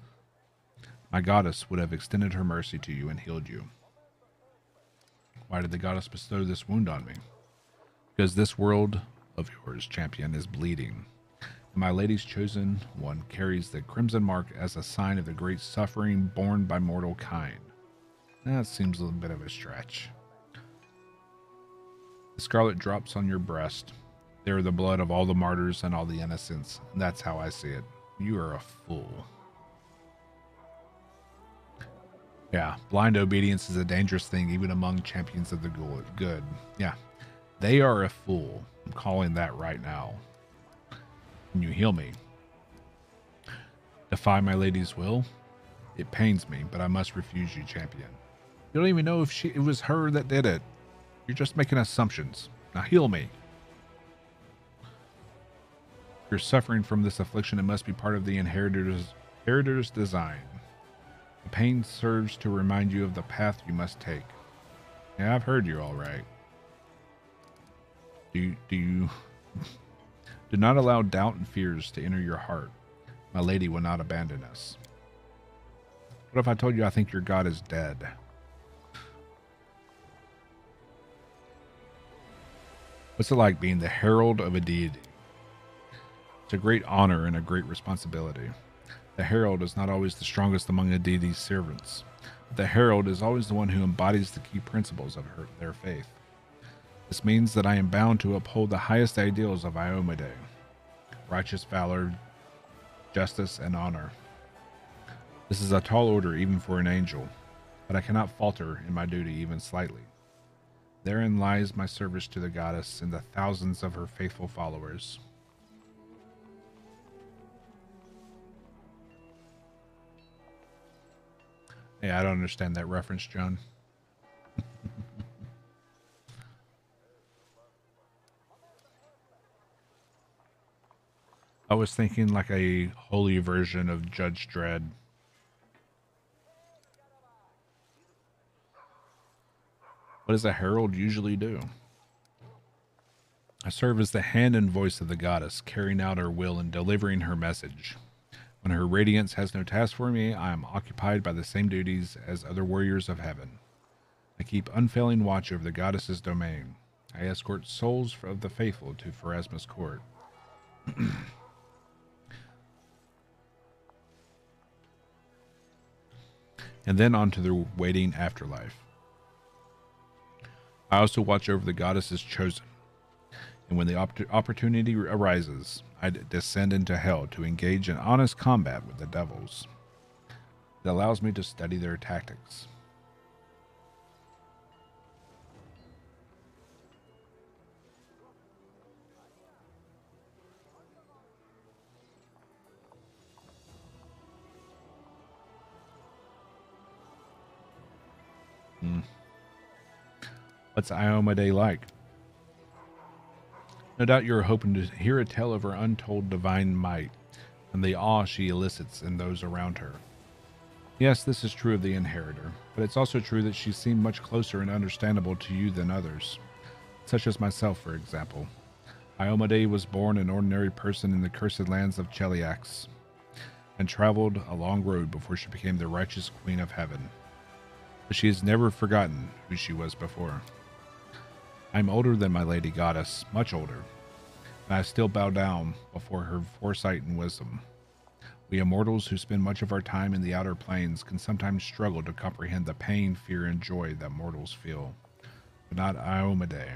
my goddess would have extended her mercy to you and healed you. Why did the goddess bestow this wound on me? Because this world of yours, champion, is bleeding. And my lady's chosen one carries the crimson mark as a sign of the great suffering borne by mortal kind. That seems a little bit of a stretch. The scarlet drops on your breast. They are the blood of all the martyrs and all the innocents. And that's how I see it. You are a fool. Yeah, blind obedience is a dangerous thing even among champions of the good. Yeah, they are a fool. I'm calling that right now. Can you heal me? Defy my lady's will? It pains me, but I must refuse you, champion. You don't even know if it was her that did it. You're just making assumptions. Now heal me. You're suffering from this affliction. It must be part of the inheritor's design. The pain serves to remind you of the path you must take. Yeah, I've heard you all right. Do not allow doubt and fears to enter your heart. My lady will not abandon us. What if I told you I think your god is dead? What's it like being the herald of a deity? It's a great honor and a great responsibility. The herald is not always the strongest among the deity's servants. But the herald is always the one who embodies the key principles of their faith. This means that I am bound to uphold the highest ideals of Iomedae: righteous valor, justice, and honor. This is a tall order even for an angel, but I cannot falter in my duty even slightly. Therein lies my service to the goddess and the thousands of her faithful followers. Yeah, I don't understand that reference, John. I was thinking like a holy version of Judge Dredd. What does a herald usually do? I serve as the hand and voice of the goddess, carrying out her will and delivering her message. When her radiance has no task for me, I am occupied by the same duties as other warriors of heaven. I keep unfailing watch over the goddess's domain. I escort souls of the faithful to Pharasma's court. And then on to the waiting afterlife. I also watch over the goddess's chosen. And when the opportunity arises, I descend into hell to engage in honest combat with the devils. It allows me to study their tactics. What's Iomedae like? No doubt you're hoping to hear a tale of her untold divine might and the awe she elicits in those around her. Yes, this is true of the inheritor, but it's also true that she seemed much closer and understandable to you than others, such as myself, for example. Iomedae was born an ordinary person in the cursed lands of Cheliax, and traveled a long road before she became the righteous queen of heaven. But she has never forgotten who she was before. I'm older than my lady goddess, much older, and I still bow down before her foresight and wisdom. We immortals who spend much of our time in the outer planes can sometimes struggle to comprehend the pain, fear, and joy that mortals feel, but not Iomedae.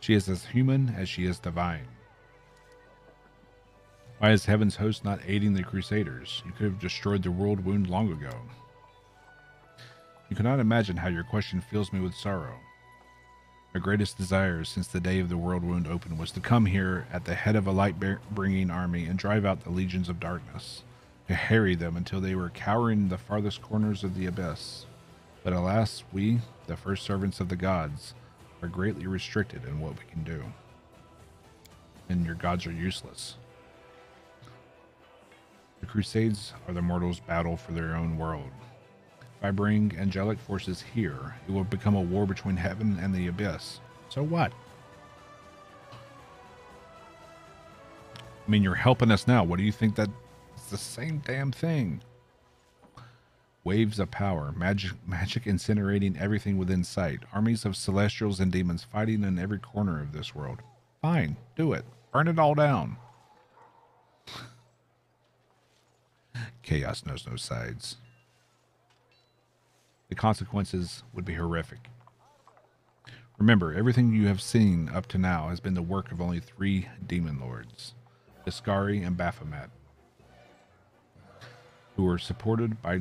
She is as human as she is divine. Why is Heaven's host not aiding the Crusaders? You could have destroyed the world wound long ago. You cannot imagine how your question fills me with sorrow. My greatest desire since the day of the world wound opened was to come here at the head of a light-bringing army and drive out the legions of darkness, to harry them until they were cowering in the farthest corners of the abyss. But alas, we, the first servants of the gods, are greatly restricted in what we can do. And your gods are useless. The Crusades are the mortals' battle for their own world. If I bring angelic forces here, it will become a war between heaven and the abyss. So what? I mean, you're helping us now. What do you think? That it's the same damn thing. Waves of power, magic incinerating everything within sight. Armies of celestials and demons fighting in every corner of this world. Fine, do it. Burn it all down. Chaos knows no sides. The consequences would be horrific. Remember, everything you have seen up to now has been the work of only 3 demon lords, Iskari and Baphomet, who were supported by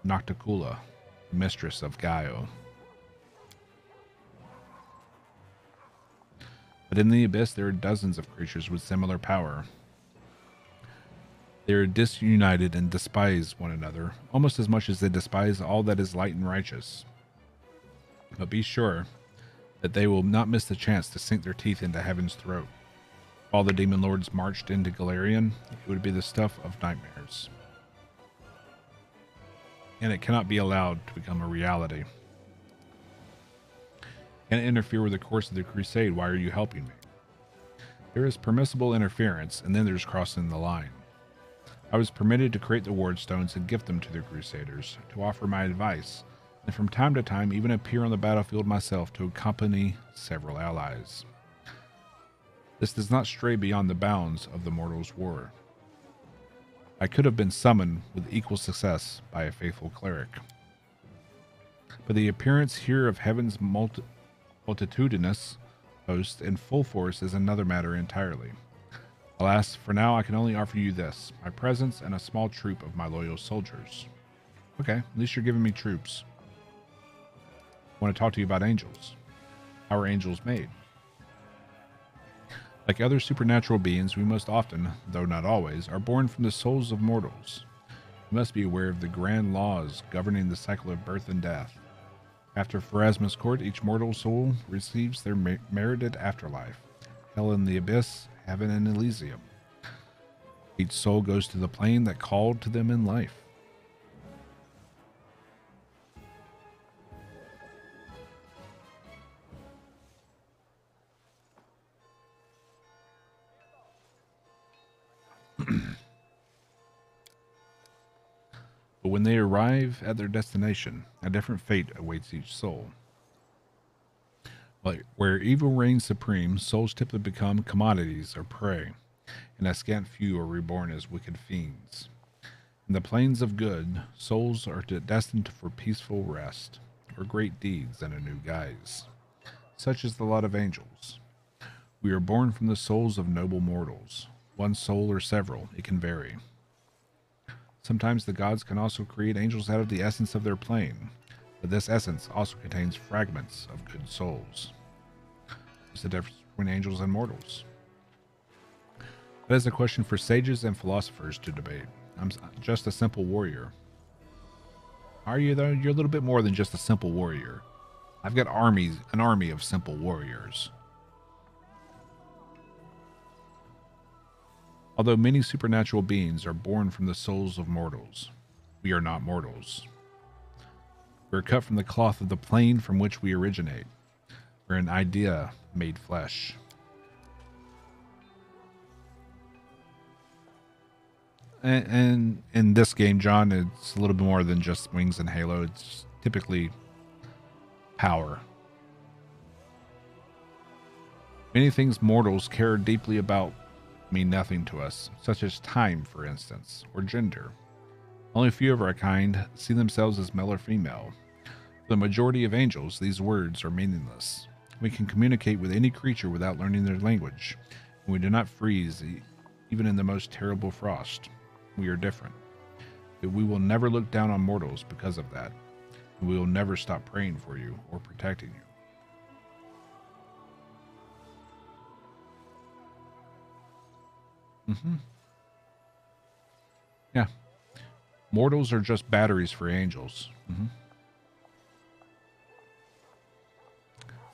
Nocticula, mistress of Gaio. But in the abyss, there are dozens of creatures with similar power. They are disunited and despise one another, almost as much as they despise all that is light and righteous. But be sure that they will not miss the chance to sink their teeth into heaven's throat. If all the demon lords marched into Galarian, it would be the stuff of nightmares. And it cannot be allowed to become a reality. Can't interfere with the course of the crusade. Why are you helping me? There is permissible interference, and then there's crossing the line. I was permitted to create the ward stones and gift them to the crusaders, to offer my advice, and from time to time even appear on the battlefield myself to accompany several allies. This does not stray beyond the bounds of the mortals' war. I could have been summoned with equal success by a faithful cleric. But the appearance here of heaven's multitudinous host in full force is another matter entirely. Alas, for now I can only offer you this, my presence and a small troop of my loyal soldiers. Okay, at least you're giving me troops. I want to talk to you about angels. How are angels made? Like other supernatural beings, we most often, though not always, are born from the souls of mortals. You must be aware of the grand laws governing the cycle of birth and death. After Pharasma's court, each mortal soul receives their merited afterlife. Hell in the abyss, heaven and Elysium. Each soul goes to the plane that called to them in life. But when they arrive at their destination, a different fate awaits each soul. Where evil reigns supreme, souls typically become commodities or prey, and a scant few are reborn as wicked fiends. In the plains of good, souls are destined for peaceful rest, or great deeds in a new guise. Such is the lot of angels. We are born from the souls of noble mortals. One soul or several, it can vary. Sometimes the gods can also create angels out of the essence of their plane, but this essence also contains fragments of good souls. What's the difference between angels and mortals? That is a question for sages and philosophers to debate. I'm just a simple warrior. Are you though? You're a little bit more than just a simple warrior. I've got an army of simple warriors. Although many supernatural beings are born from the souls of mortals, we are not mortals. We are cut from the cloth of the plane from which we originate. We're an idea made flesh. And in this game, John, it's a little bit more than just wings and halo. It's typically power. Many things mortals care deeply about mean nothing to us, such as time, for instance, or gender. Only a few of our kind see themselves as male or female. For the majority of angels, these words are meaningless. We can communicate with any creature without learning their language, and we do not freeze even in the most terrible frost. We are different. But we will never look down on mortals because of that, and we will never stop praying for you or protecting you. Yeah. Mortals are just batteries for angels.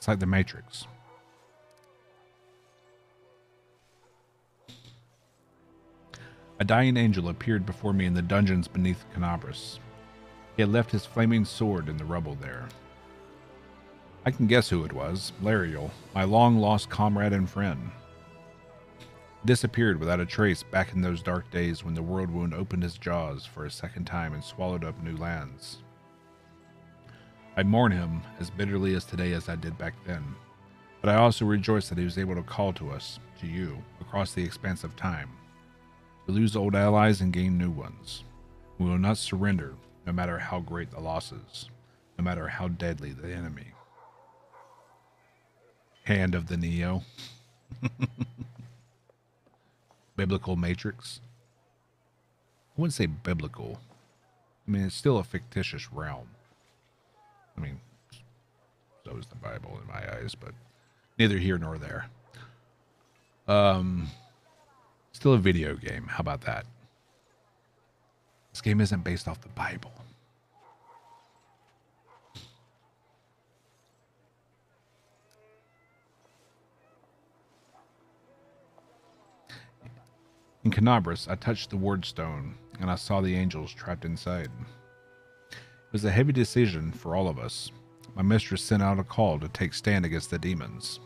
It's like the Matrix. A dying angel appeared before me in the dungeons beneath Canabras. He had left his flaming sword in the rubble there. I can guess who it was. Lariel, my long-lost comrade and friend. Disappeared without a trace back in those dark days when the world wound opened his jaws for a second time and swallowed up new lands. I mourn him as bitterly as today as I did back then, but I also rejoice that he was able to call to us, to you, across the expanse of time. We lose old allies and gain new ones. We will not surrender, no matter how great the losses, no matter how deadly the enemy. Hand of the Neo. Biblical Matrix. I wouldn't say biblical. I mean, it's still a fictitious realm. I mean, so is the Bible in my eyes, but neither here nor there. Still a video game. How about that? This game isn't based off the Bible. In Canabras, I touched the ward stone, and I saw the angels trapped inside. It was a heavy decision for all of us. My mistress sent out a call to take stand against the demons,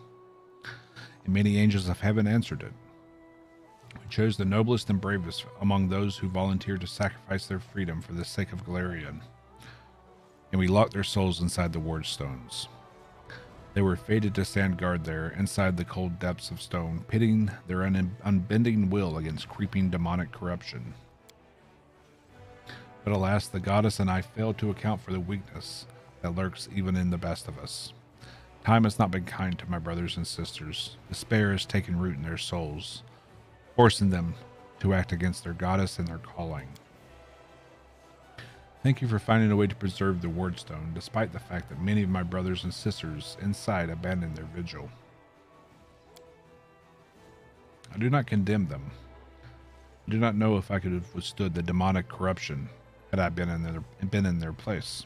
and many angels of heaven answered it. We chose the noblest and bravest among those who volunteered to sacrifice their freedom for the sake of Galarian, and we locked their souls inside the ward stones. They were fated to stand guard there, inside the cold depths of stone, pitting their unbending will against creeping demonic corruption. But alas, the goddess and I failed to account for the weakness that lurks even in the best of us. Time has not been kind to my brothers and sisters. Despair has taken root in their souls, forcing them to act against their goddess and their calling. Thank you for finding a way to preserve the wardstone, despite the fact that many of my brothers and sisters inside abandoned their vigil. I do not condemn them. I do not know if I could have withstood the demonic corruption had I been in their place.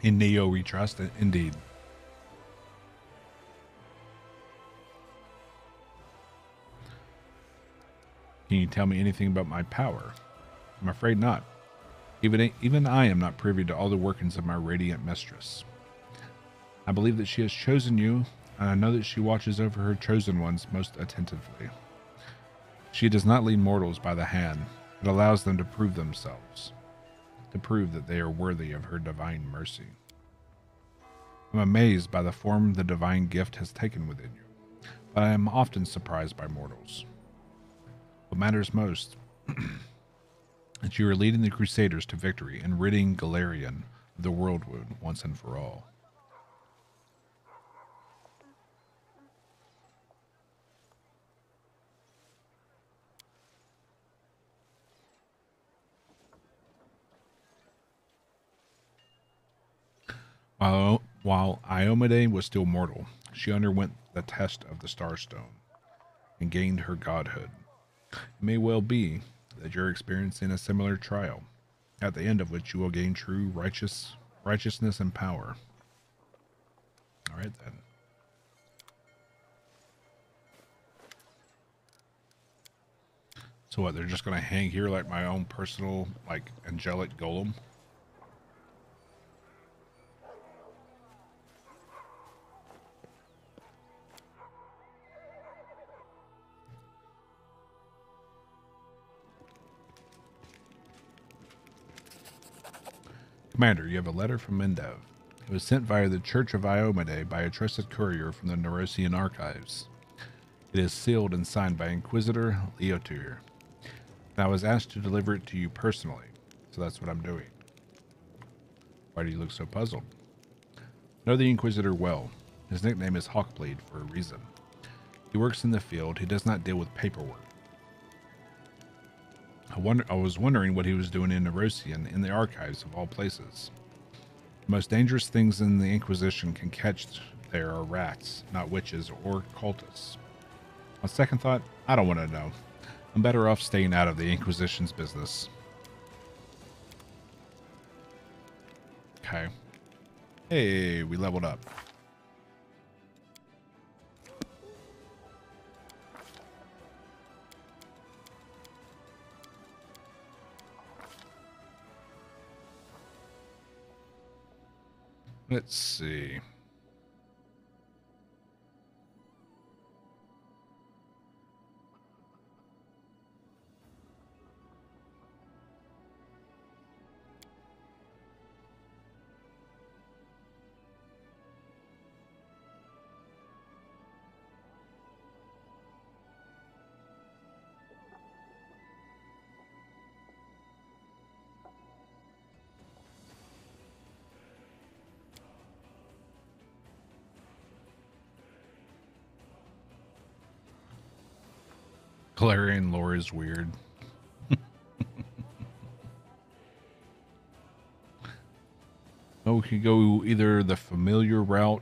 In Neo we trust, indeed. Can you tell me anything about my power? I'm afraid not. Even I am not privy to all the workings of my radiant mistress. I believe that she has chosen you, and I know that she watches over her chosen ones most attentively. She does not lead mortals by the hand, but allows them to prove themselves, to prove that they are worthy of her divine mercy. I'm amazed by the form the divine gift has taken within you, but I am often surprised by mortals. What matters most that you are leading the Crusaders to victory and ridding Galarian of the world wound once and for all. While Iomade was still mortal, she underwent the test of the Starstone and gained her godhood. It may well be that you're experiencing a similar trial, at the end of which you will gain true righteousness and power. All right, then. So what, they're just going to hang here like my own personal, like, angelic golem? Commander, you have a letter from Mendev. It was sent via the Church of Iomade by a trusted courier from the Neurosian archives. It is sealed and signed by Inquisitor Leotur. And I was asked to deliver it to you personally, so that's what I'm doing. Why do you look so puzzled? I know the Inquisitor well. His nickname is Hawkblade for a reason. He works in the field. He does not deal with paperwork. I was wondering what he was doing in Neurosian in the archives of all places. The most dangerous things in the Inquisition can catch there are rats, not witches or cultists. On second thought, I don't want to know. I'm better off staying out of the Inquisition's business. Okay. Hey, we leveled up. Let's see. Galarian lore is weird. Oh, we could go either the familiar route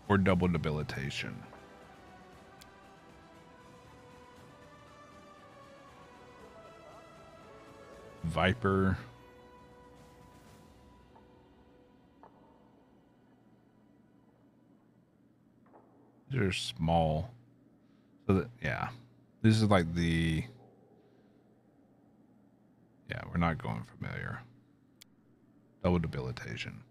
or double debilitation. Viper. They're small. So that, yeah. This is like the... Yeah, we're not going familiar. Double debilitation.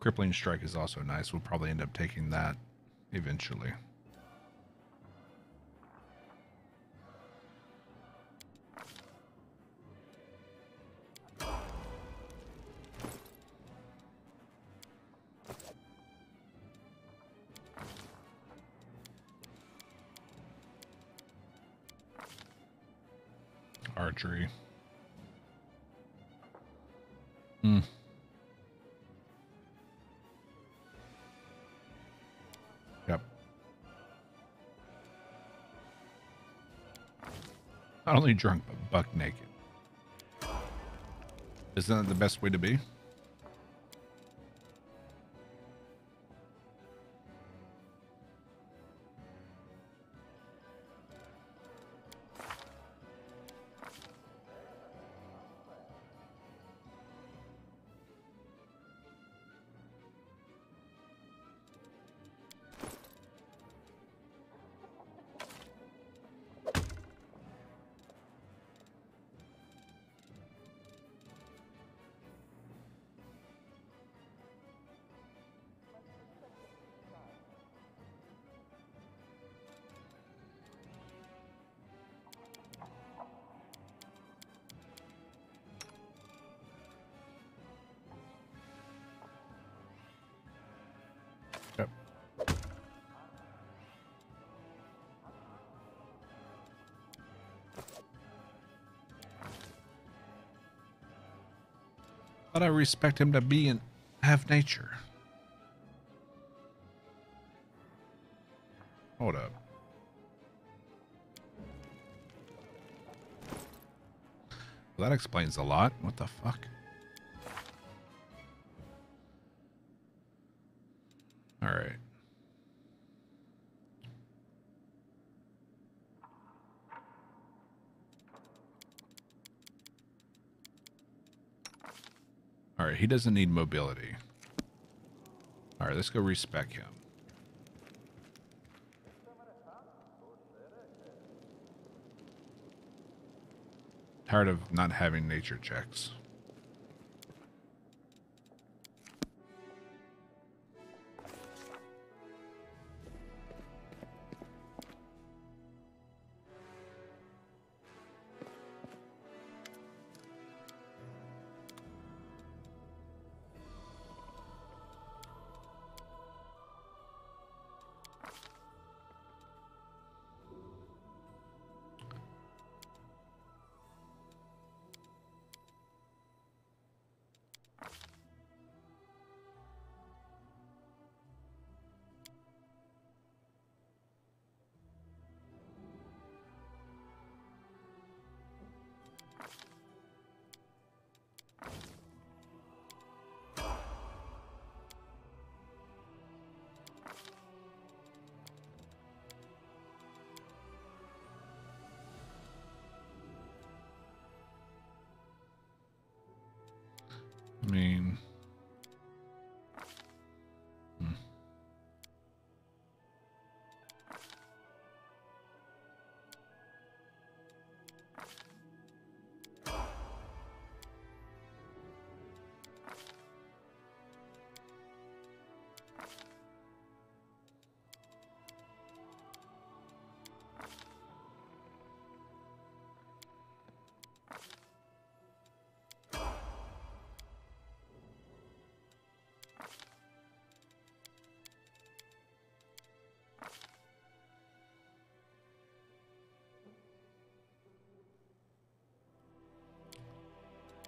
Crippling strike is also nice. We'll probably end up taking that eventually. Archery. Yep. Not only drunk, but buck naked. Isn't that the best way to be? Yep. But I respect him to be and have nature. Hold up. Well, that explains a lot. What the fuck? All right. All right, he doesn't need mobility. All right, let's go respec him. Tired of not having nature checks.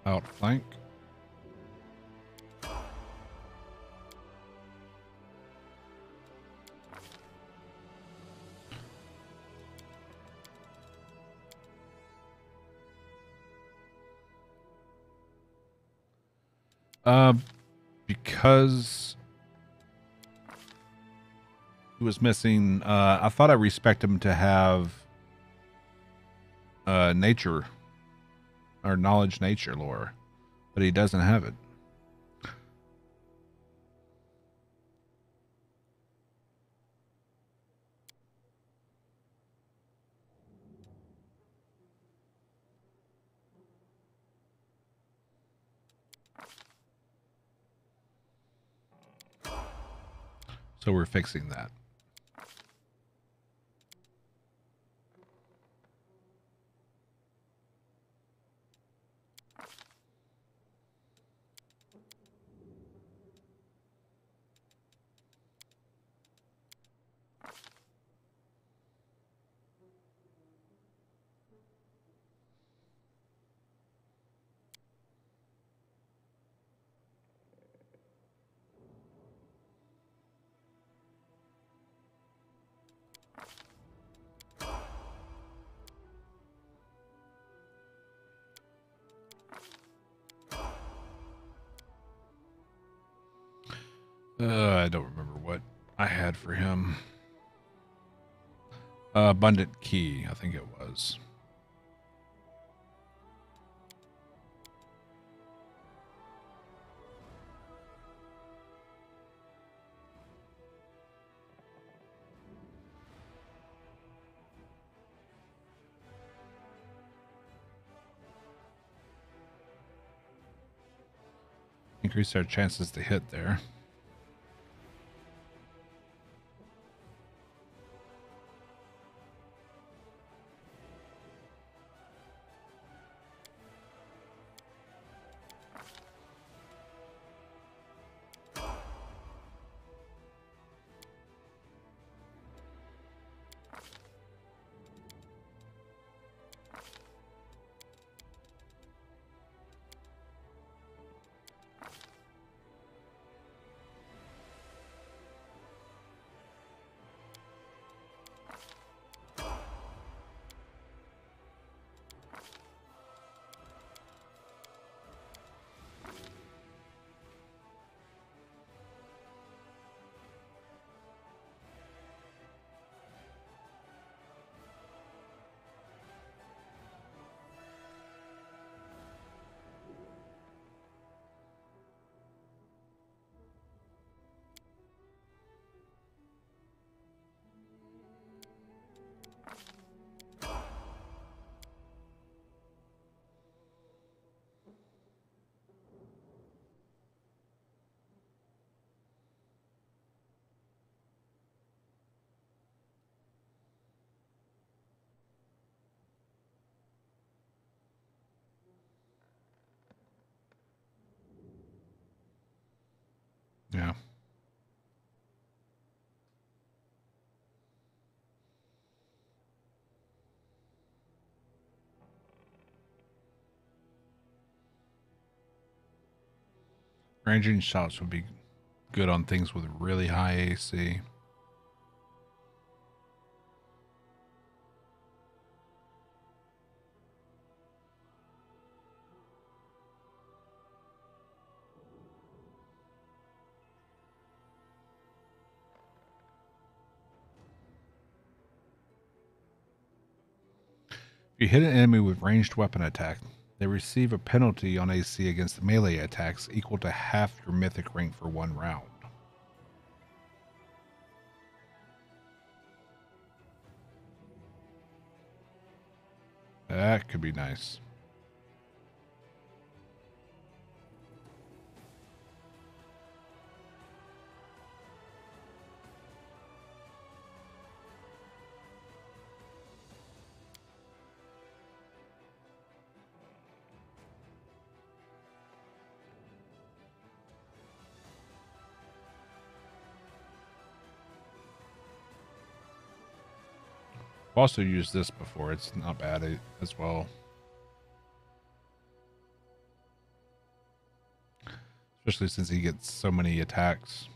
Outflank. Because he was missing, I thought I respect him to have nature or knowledge nature lore, but he doesn't have it. So we're fixing that. I don't remember what I had for him. Abundant key, I think it was. Increase our chances to hit there. Yeah. Ranging shots would be good on things with really high AC. If you hit an enemy with ranged weapon attack, they receive a penalty on AC against melee attacks equal to half your mythic rank for 1 round. That could be nice. I've also used this before. It's not bad as well. Especially since he gets so many attacks.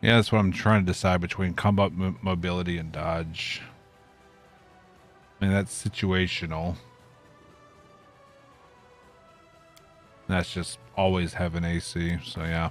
Yeah, that's what I'm trying to decide between combat mobility and dodge. I mean, that's situational. That's just always have an AC, so yeah.